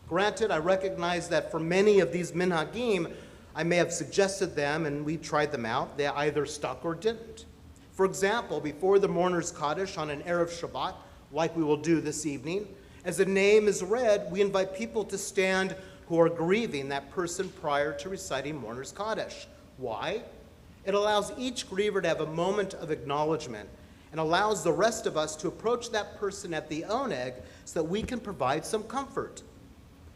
Granted, I recognize that for many of these minhagim, I may have suggested them and we tried them out. They either stuck or didn't. For example, before the mourner's Kaddish on an Erev Shabbat, like we will do this evening, as a name is read, we invite people to stand who are grieving that person prior to reciting mourner's Kaddish. Why? It allows each griever to have a moment of acknowledgement and allows the rest of us to approach that person at the oneg so that we can provide some comfort.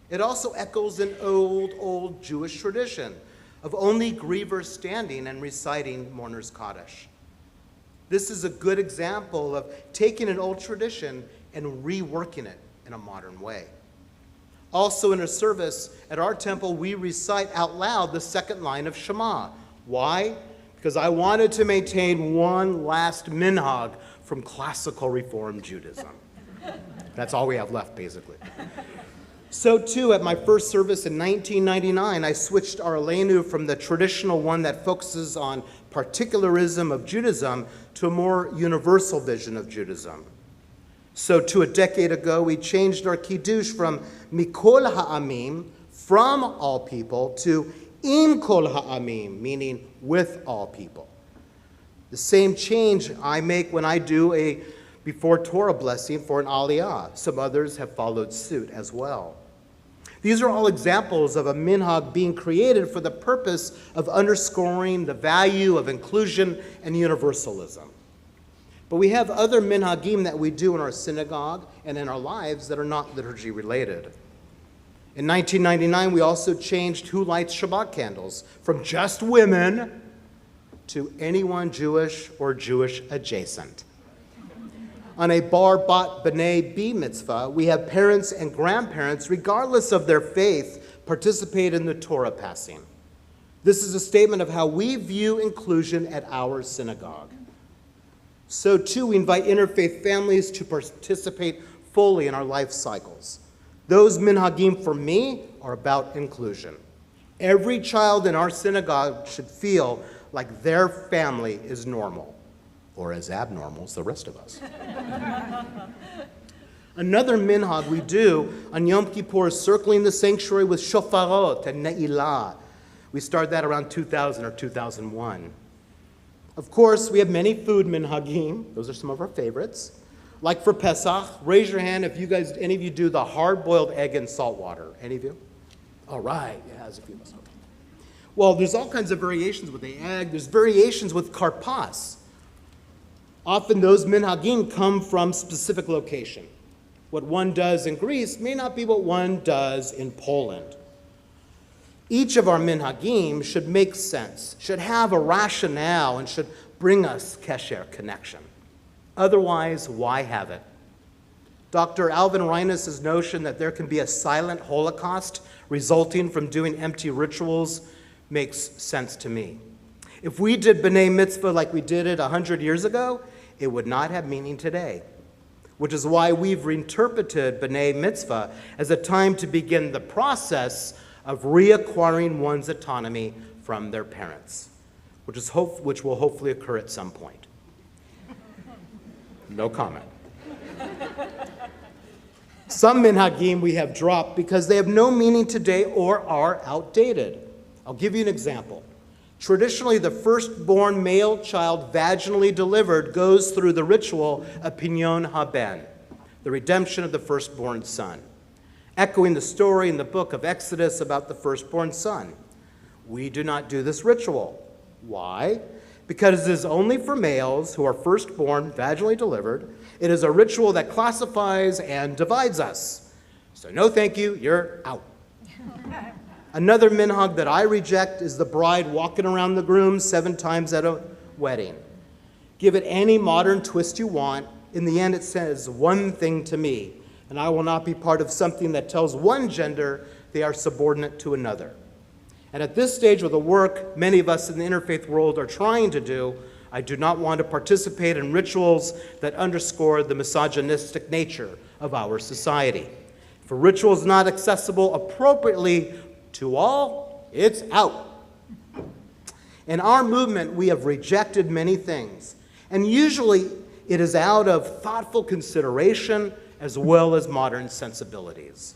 It also echoes an old Jewish tradition of only grievers standing and reciting mourner's Kaddish. This is a good example of taking an old tradition and reworking it in a modern way. Also in a service at our temple, we recite out loud the second line of Shema. Why? Because I wanted to maintain one last minhag from classical Reform Judaism. That's all we have left, basically. So too, at my first service in 1999, I switched our Elenu from the traditional one that focuses on particularism of Judaism to a more universal vision of Judaism. So too, a decade ago, we changed our kiddush from mikol ha'amim, from all people, to im kol ha'amim, meaning with all people. The same change I make when I do a before Torah blessing for an aliyah. Some others have followed suit as well. These are all examples of a minhag being created for the purpose of underscoring the value of inclusion and universalism. But we have other minhagim that we do in our synagogue and in our lives that are not liturgy related. In 1999, we also changed who lights Shabbat candles from just women to anyone Jewish or Jewish adjacent. On a bar bat b'nai b mitzvah, we have parents and grandparents, regardless of their faith, participate in the Torah passing. This is a statement of how we view inclusion at our synagogue. So too, we invite interfaith families to participate fully in our life cycles. Those minhagim for me are about inclusion. Every child in our synagogue should feel like their family is normal, or as abnormal as the rest of us. Another minhag we do on Yom Kippur is circling the sanctuary with shofarot and ne'ilah. We started that around 2000 or 2001. Of course, we have many food minhagim. Those are some of our favorites. Like for Pesach, raise your hand if any of you do the hard-boiled egg in salt water. Any of you? All right, yeah, there's a few of us. Okay. Well, there's all kinds of variations with the egg. There's variations with karpas. Often those minhagim come from specific location. What one does in Greece may not be what one does in Poland. Each of our minhagim should make sense, should have a rationale, and should bring us kesher, connection. Otherwise, why have it? Dr. Alvin Reines' notion that there can be a silent Holocaust resulting from doing empty rituals makes sense to me. If we did B'nai Mitzvah like we did it 100 years ago, it would not have meaning today, which is why we've reinterpreted B'nai Mitzvah as a time to begin the process of reacquiring one's autonomy from their parents, which will hopefully occur at some point. No comment. Some minhagim we have dropped because they have no meaning today or are outdated. I'll give you an example. Traditionally, the firstborn male child vaginally delivered goes through the ritual of Pinyon Haben, the redemption of the firstborn son, echoing the story in the book of Exodus about the firstborn son. We do not do this ritual. Why? Because it is only for males who are firstborn, vaginally delivered. It is a ritual that classifies and divides us. So no thank you, you're out. Another minhag that I reject is the bride walking around the groom 7 times at a wedding. Give it any modern twist you want. In the end, it says one thing to me, and I will not be part of something that tells one gender they are subordinate to another. And at this stage of the work many of us in the interfaith world are trying to do, I do not want to participate in rituals that underscore the misogynistic nature of our society. If a ritual is not accessible appropriately to all, it's out. In our movement, we have rejected many things, and usually it is out of thoughtful consideration as well as modern sensibilities.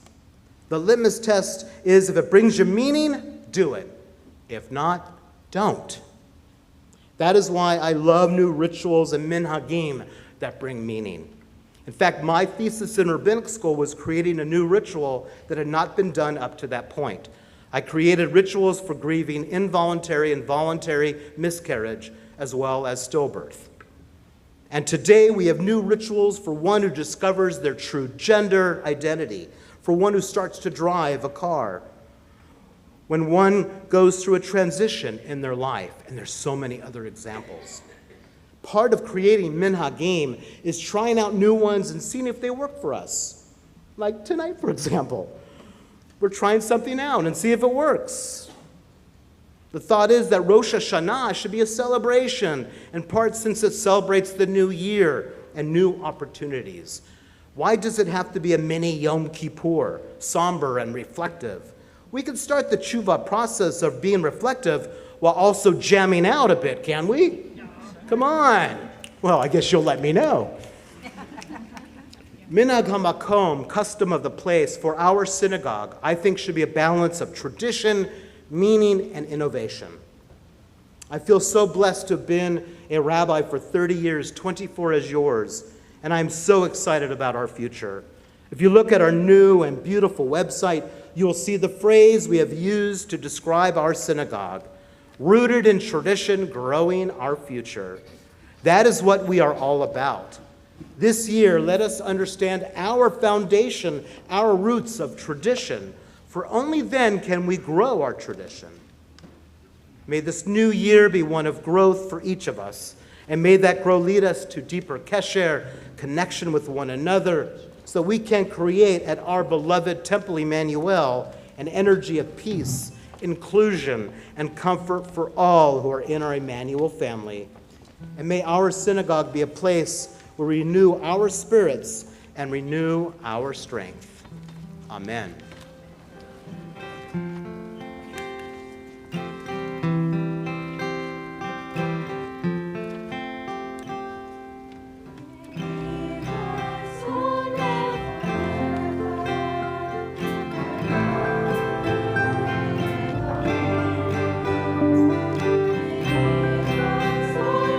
The litmus test is if it brings you meaning, do it. If not, don't. That is why I love new rituals and minhagim that bring meaning. In fact, my thesis in rabbinic school was creating a new ritual that had not been done up to that point. I created rituals for grieving involuntary and voluntary miscarriage, as well as stillbirth. And today we have new rituals for one who discovers their true gender identity, for one who starts to drive a car, when one goes through a transition in their life, and there's so many other examples. Part of creating minhagim is trying out new ones and seeing if they work for us. Like tonight, for example. We're trying something out and see if it works. The thought is that Rosh Hashanah should be a celebration, in part since it celebrates the new year and new opportunities. Why does it have to be a mini Yom Kippur, somber and reflective? We can start the tshuva process of being reflective while also jamming out a bit, can we? Come on. Well, I guess you'll let me know. Minhag hamakom, custom of the place, for our synagogue, I think should be a balance of tradition, meaning, and innovation. I feel so blessed to have been a rabbi for 30 years, 24 as yours, and I'm so excited about our future. If you look at our new and beautiful website, you will see the phrase we have used to describe our synagogue, rooted in tradition, growing our future. That is what we are all about. This year, let us understand our foundation, our roots of tradition, for only then can we grow our tradition. May this new year be one of growth for each of us, and may that growth lead us to deeper kesher, connection with one another, so we can create at our beloved Temple Emanu-El an energy of peace, inclusion, and comfort for all who are in our Emmanuel family. And may our synagogue be a place where we renew our spirits and renew our strength. Amen. Soul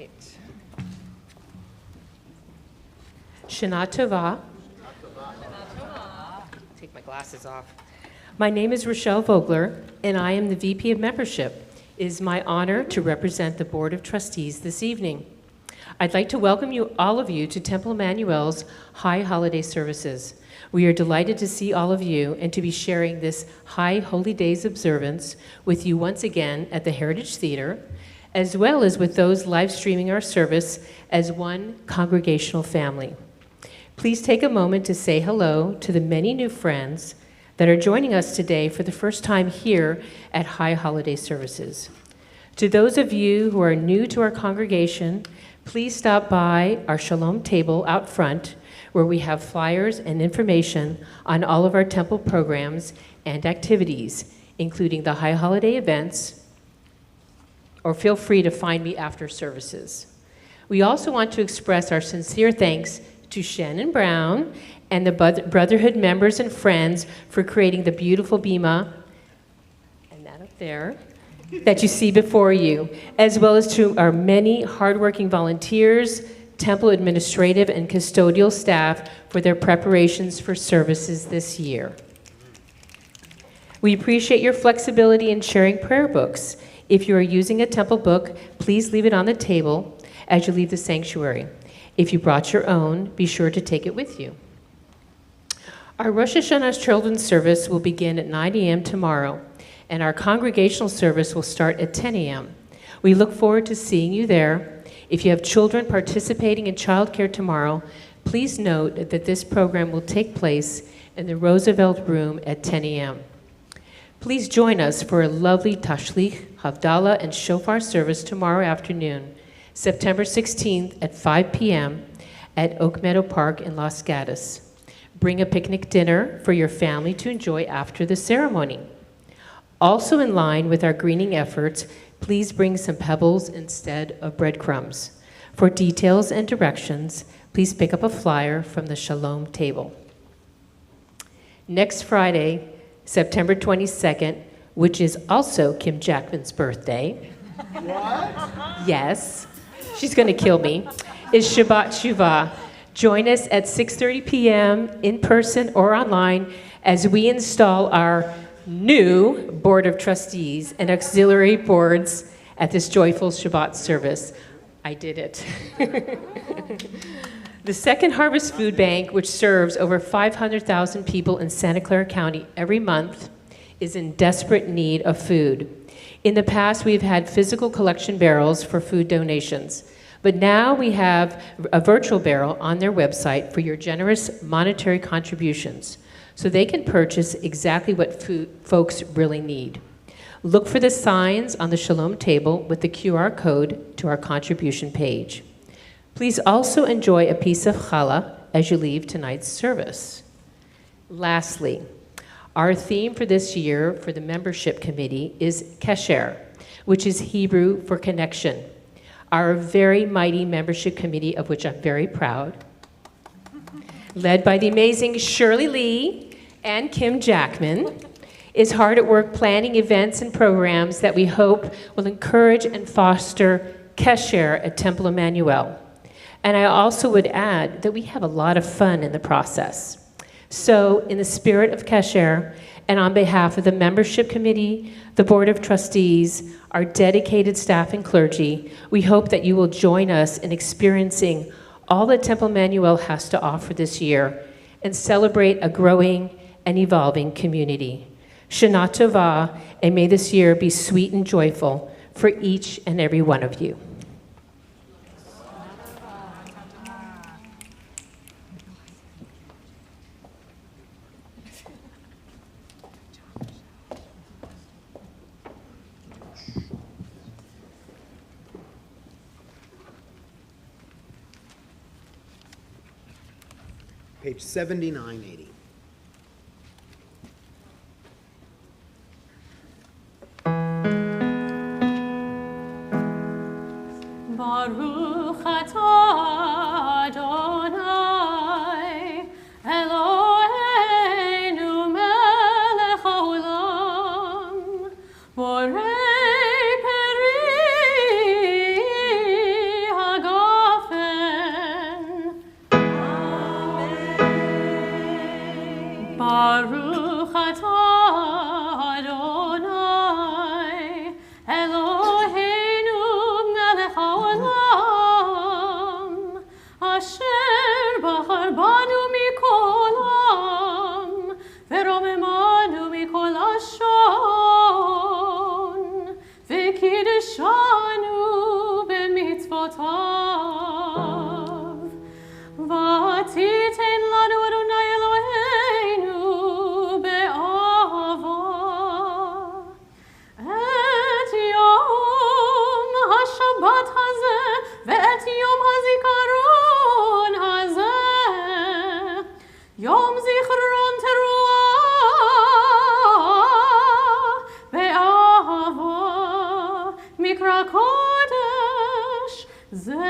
right. Shana Tova. Take my glasses off. My name is Rochelle Vogler, and I am the VP of Membership. It is my honor to represent the Board of Trustees this evening. I'd like to welcome all of you to Temple Emanu-El's High Holiday Services. We are delighted to see all of you and to be sharing this High Holy Days observance with you once again at the Heritage Theater, as well as with those live streaming our service as one congregational family. Please take a moment to say hello to the many new friends that are joining us today for the first time here at High Holiday Services. To those of you who are new to our congregation, please stop by our Shalom table out front, where we have flyers and information on all of our temple programs and activities, including the High Holiday events, or feel free to find me after services. We also want to express our sincere thanks to Shannon Brown and the Brotherhood members and friends for creating the beautiful bima, and that up there, that you see before you, as well as to our many hardworking volunteers, temple administrative and custodial staff for their preparations for services this year. We appreciate your flexibility in sharing prayer books. If you are using a temple book, please leave it on the table as you leave the sanctuary. If you brought your own, be sure to take it with you. Our Rosh Hashanah children's service will begin at 9 a.m. tomorrow, and our congregational service will start at 10 a.m. We look forward to seeing you there. If you have children participating in childcare tomorrow, please note that this program will take place in the Roosevelt Room at 10 a.m. Please join us for a lovely Tashlich, Havdalah, and Shofar service tomorrow afternoon, September 16th at 5 p.m. at Oak Meadow Park in Los Gatos. Bring a picnic dinner for your family to enjoy after the ceremony. Also in line with our greening efforts, please bring some pebbles instead of breadcrumbs. For details and directions, please pick up a flyer from the Shalom table. Next Friday, September 22nd, which is also Kim Jackman's birthday. What? Yes, she's going to kill me, is Shabbat Shuvah. Join us at 6:30 p.m. in person or online as we install our new Board of Trustees and auxiliary boards at this joyful Shabbat service. I did it. The Second Harvest Food Bank, which serves over 500,000 people in Santa Clara County every month, is in desperate need of food. In the past, we've had physical collection barrels for food donations, but now we have a virtual barrel on their website for your generous monetary contributions, so they can purchase exactly what food folks really need. Look for the signs on the Shalom table with the QR code to our contribution page. Please also enjoy a piece of challah as you leave tonight's service. Lastly, our theme for this year for the membership committee is Kesher, which is Hebrew for connection. Our very mighty membership committee, of which I'm very proud, led by the amazing Shirley Lee and Kim Jackman, is hard at work planning events and programs that we hope will encourage and foster Kesher at Temple Emanu-El. And I also would add that we have a lot of fun in the process. So, in the spirit of Kesher, and on behalf of the membership committee, the Board of Trustees, our dedicated staff and clergy, we hope that you will join us in experiencing all that Temple Emanu-El has to offer this year and celebrate a growing and evolving community. Shana Tova, and may this year be sweet and joyful for each and every one of you. Page 7980. Baruch atah Adonai Eloheinu melech haolam borei peri וקידשנו במצוותיו. ותיתן לנו אדוני אלוהינו באהבה את יום השבת הזה ואת יום הזיכרון הזה, יום זיכרון תרועה באהבה, מקרא קודש זכר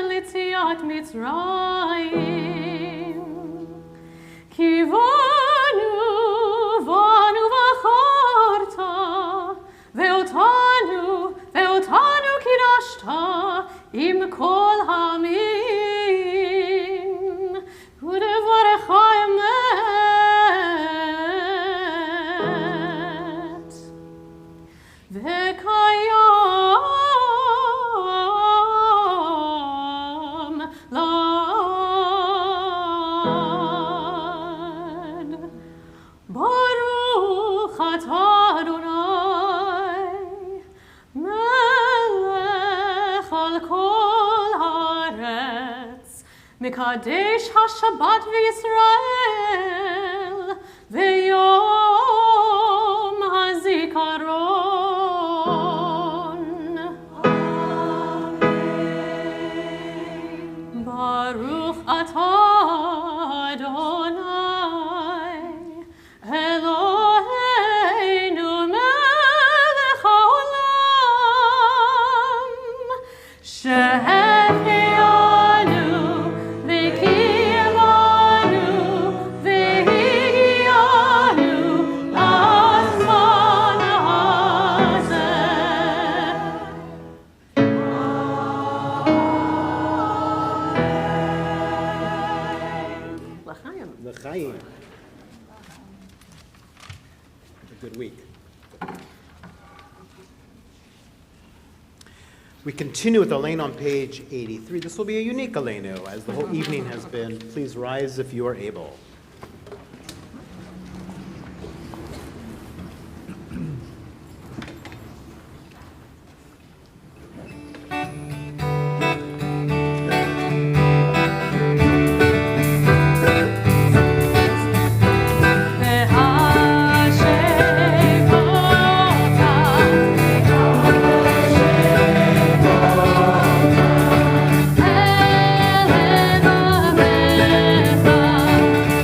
ליציאת מצרים. כי בנו בחרת ואותנו קידשת עם כל העמים, ודברך אמת. וכיום לעד. ברוך אתה אדוני, מלך על כל הארץ, מקדש השבת וישראל, ויום הזיכרון. ברוך אתה אדוני, אלוהינו מלך העולם, שהחיינו וקיימנו והגיענו לזמן הזה. L'chaim. L'chaim. Have a good week. We continue with Aleinu on page 83. This will be a unique Aleinu, as the whole evening has been. Please rise if you are able.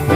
Erev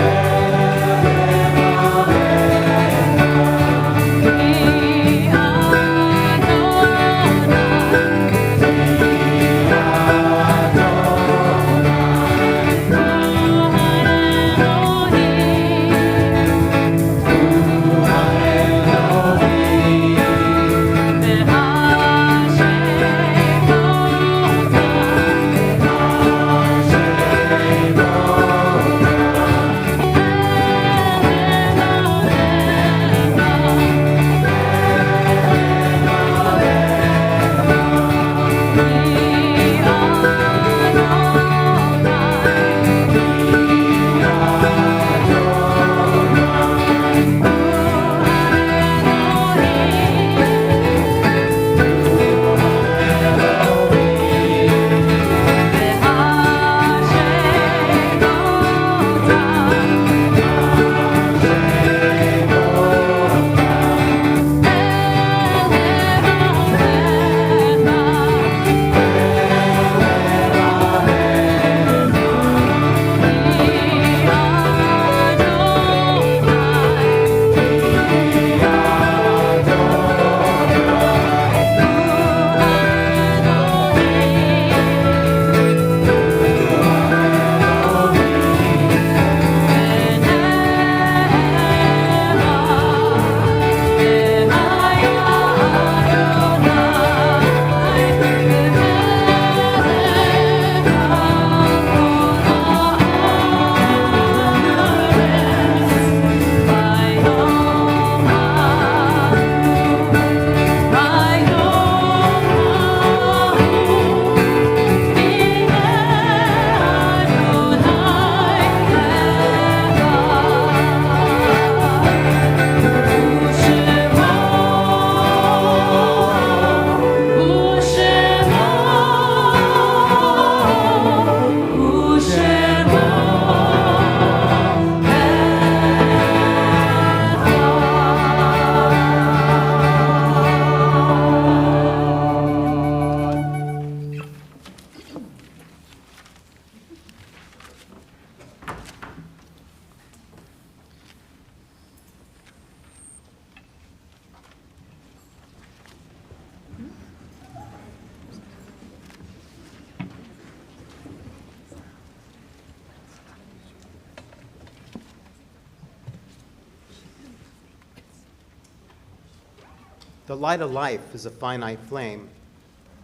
The light of life is a finite flame.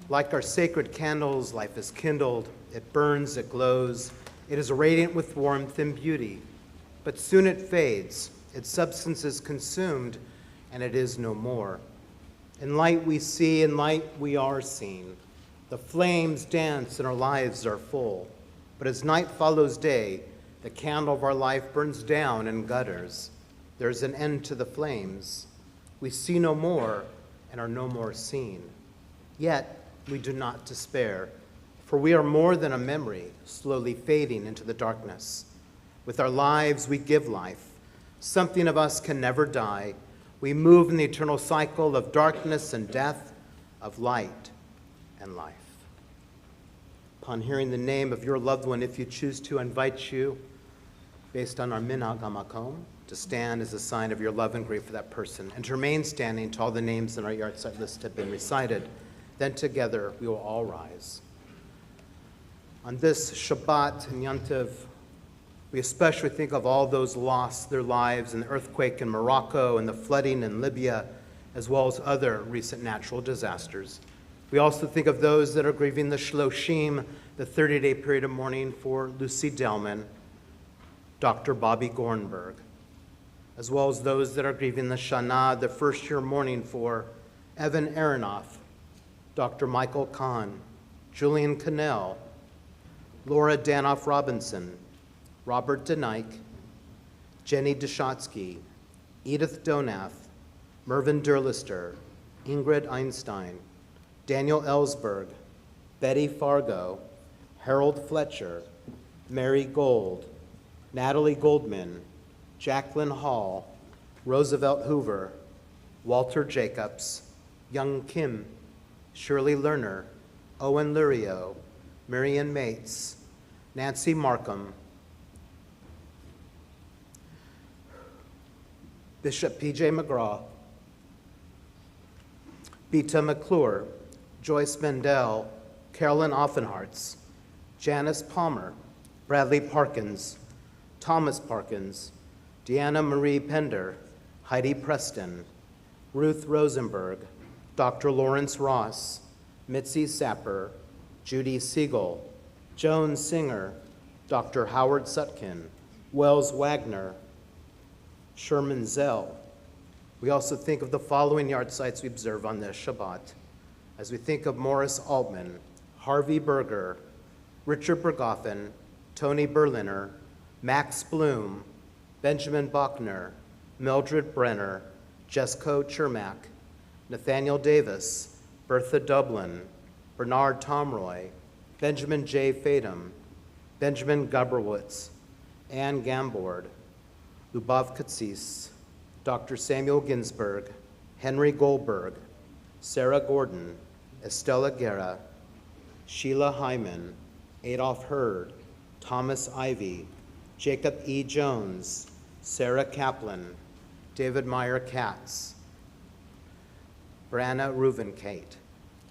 Like our sacred candles, life is kindled. It burns, it glows. It is radiant with warmth and beauty. But soon it fades. Its substance is consumed, and it is no more. In light we see, in light we are seen. The flames dance and our lives are full. But as night follows day, the candle of our life burns down and gutters. There is an end to the flames. We see no more and are no more seen. Yet we do not despair, for we are more than a memory, slowly fading into the darkness. With our lives we give life. Something of us can never die. We move in the eternal cycle of darkness and death, of light and life. Upon hearing the name of your loved one, if you choose to, I invite you, based on our minhag hamakom, to stand as a sign of your love and grief for that person, and to remain standing till all the names in our yahrzeit list have been recited. Then together we will all rise. On this Shabbat and Yantiv, we especially think of all those lost their lives in the earthquake in Morocco and the flooding in Libya, as well as other recent natural disasters. We also think of those that are grieving the Shloshim, the 30-day period of mourning for Lucy Delman, Dr. Bobby Gornberg, as well as those that are grieving the Shana, the first-year mourning for Evan Aronoff, Dr. Michael Kahn, Julian Cannell, Laura Danoff Robinson, Robert DeNike, Jenny Deshotsky, Edith Donath, Mervyn Durlister, Ingrid Einstein, Daniel Ellsberg, Betty Fargo, Harold Fletcher, Mary Gold, Natalie Goldman, Jacqueline Hall, Roosevelt Hoover, Walter Jacobs, Young Kim, Shirley Lerner, Owen Lurio, Marian Mates, Nancy Markham, Bishop P.J. McGraw, Beta McClure, Joyce Mendel, Carolyn Offenhartz, Janice Palmer, Bradley Parkins, Thomas Parkins, Deanna Marie Pender, Heidi Preston, Ruth Rosenberg, Dr. Lawrence Ross, Mitzi Sapper, Judy Siegel, Joan Singer, Dr. Howard Sutkin, Wells Wagner, Sherman Zell. We also think of the following yahrzeits we observe on this Shabbat, as we think of Morris Altman, Harvey Berger, Richard Bergoffen, Tony Berliner, Max Bloom, Benjamin Bachner, Mildred Brenner, Jesco Chermak, Nathaniel Davis, Bertha Dublin, Bernard Tomroy, Benjamin J. Fadum, Benjamin Guberwitz, Ann Gambord, Lubov Katsis, Dr. Samuel Ginsberg, Henry Goldberg, Sarah Gordon, Estella Guerra, Sheila Hyman, Adolph Hurd, Thomas Ivy, Jacob E. Jones, Sarah Kaplan, David Meyer Katz, Branna Ruvenkate,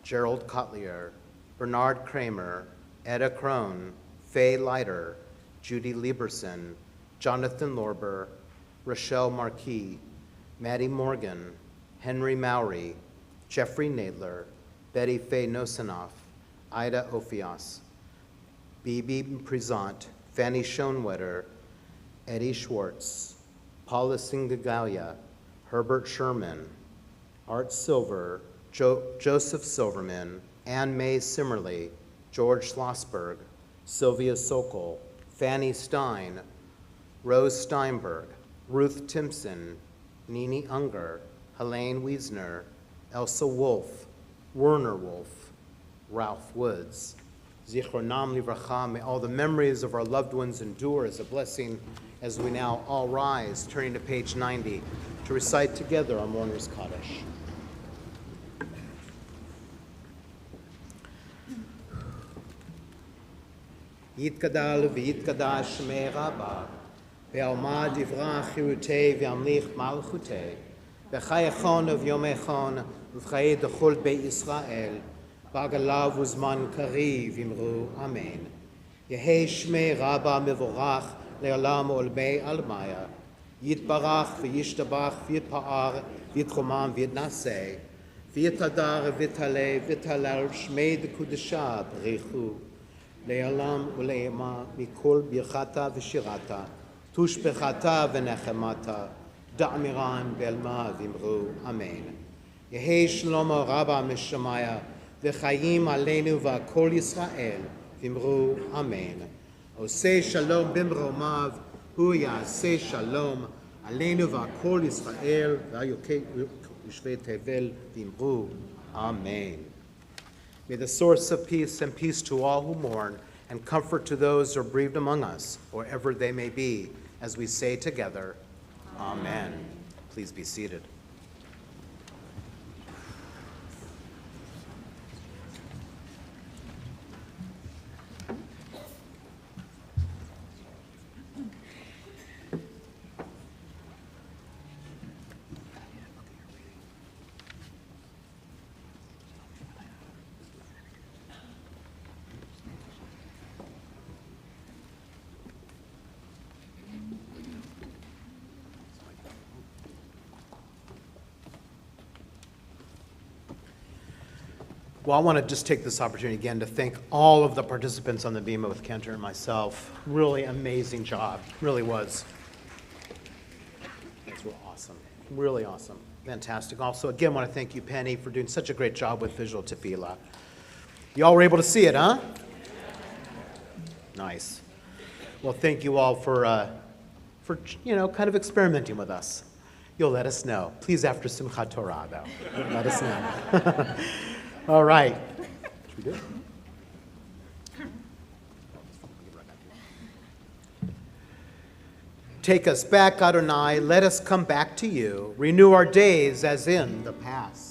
Gerald Kotlier, Bernard Kramer, Etta Crone, Faye Leiter, Judy Lieberson, Jonathan Lorber, Rochelle Marquis, Maddie Morgan, Henry Mowry, Jeffrey Nadler, Betty Faye Nosanoff, Ida Ophias, Bibi Prezant, Fanny Schoenwetter, Eddie Schwartz, Paula Singagalia, Herbert Sherman, Art Silver, Joseph Silverman, Ann May Simmerly, George Schlossberg, Sylvia Sokol, Fanny Stein, Rose Steinberg, Ruth Timpson, Nini Unger, Helene Wiesner, Elsa Wolf, Werner Wolf, Ralph Woods. Zichronam livracha, may all the memories of our loved ones endure as a blessing as we now all rise, turning to page 90 to recite together our Mourner's Kaddish. Yitkadal v'yitkadash shmei Rabba, ve'alma divra chirutei ve'amlich malchutei, ve'chayachon v'yomechon v'chayei dechol bei Yisrael, v'agalav uzman kariv imru amen. Yehei shmei Rabba mevorach le'olam olmei almaya, yitbarach v'yishtabach v'yitpa'ar v'yitromam v'yitnaseh, V'yitadar v'tale v'talal shmei d'kudesha b'reichu le'alam u'le'ema mikol birchata v'shirata tushbechata v'nechemata da'amiran v'elma v'imru. Amen. Yehi shlomo rabba mishamaya v'chayim aleinu v'akol Yisrael v'imru. Amen. Oseh shalom bimromav hu ya'aseh shalom aleinu v'akol Yisrael v'ayokei Ushvei Tevel v'imru. Amen. May the source of peace and peace to all who mourn and comfort to those who are bereaved among us, wherever they may be, as we say together, Amen. Please be seated. Well, I want to just take this opportunity again to thank all of the participants on the Bima with Cantor and myself. Really amazing job. Really was. Those were awesome. Really awesome. Fantastic. Also, again, I want to thank you, Penny, for doing such a great job with visual tefillah. You all were able to see it, huh? Nice. Well, thank you all for kind of experimenting with us. You'll let us know. Please, after Simchat Torah, though. Let us know. All right. Should we do it? Take us back, Adonai. Let us come back to you. Renew our days as in the past.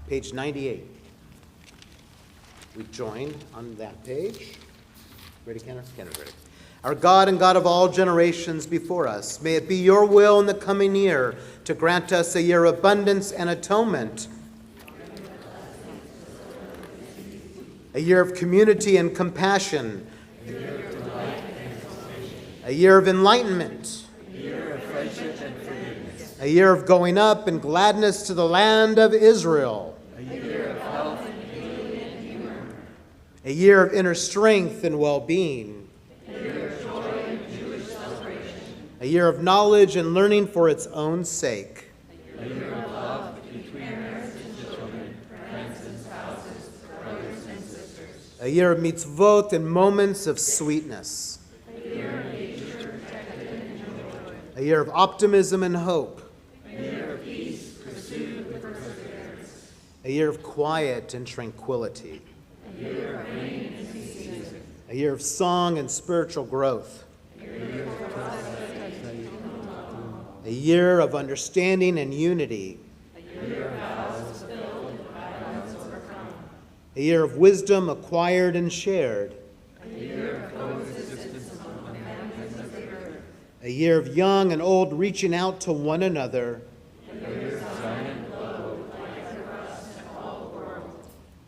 Page 98. We join on that page. Ready, Kenneth? Kenneth, ready. Our God and God of all generations before us, may it be your will in the coming year to grant us a year of abundance and atonement, a year of community and compassion, a year of enlightenment, a year of going up in gladness to the land of Israel, a year of inner strength and well-being, A year of knowledge and learning for its own sake. A year of love between parents and children, friends and spouses, brothers and sisters. A year of mitzvot and moments of sweetness. A year of nature protected and enjoyed. A year of optimism and hope. A year of peace pursued with perseverance. A year of quiet and tranquility. A year of rain and season. A year of song and spiritual growth. A year of understanding and unity. A year of vows fulfilled and violence overcome. A year of wisdom acquired and shared. A year of coexistence among families of the earth. A year of young and old reaching out to one another. A year of sun and glow, light for us and all the world.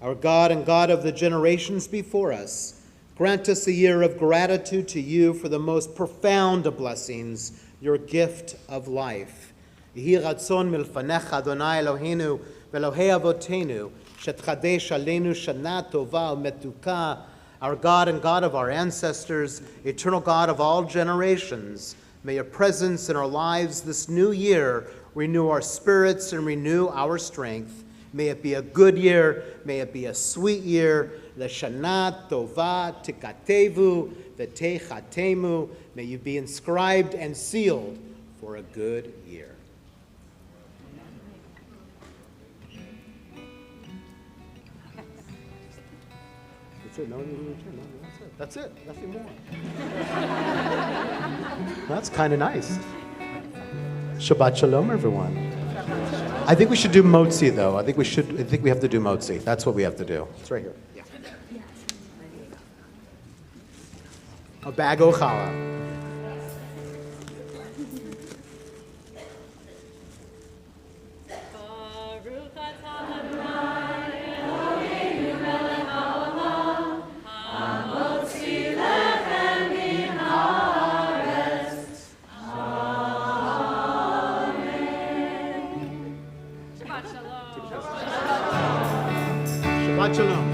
Our God and God of the generations before us, grant us a year of gratitude to you for the most profound of blessings, your gift of life. Yehi ratzon milfanecha Adonai Eloheinu ve'Elohei avotenu shetchadesh aleinu shana tova u'metuka. Our God and God of our ancestors, eternal God of all generations, may your presence in our lives this new year renew our spirits and renew our strength. May it be a good year. May it be a sweet year. L'shana tova tikatevu v'techatemu. May you be inscribed and sealed for a good year. That's it. No one will return. No, that's it. Nothing more. That's kind of nice. Shabbat shalom, everyone. I think we should do motzi, though. I think we have to do motzi. That's what we have to do. It's right here. Yeah. A bag o' challah. Shabbat shalom.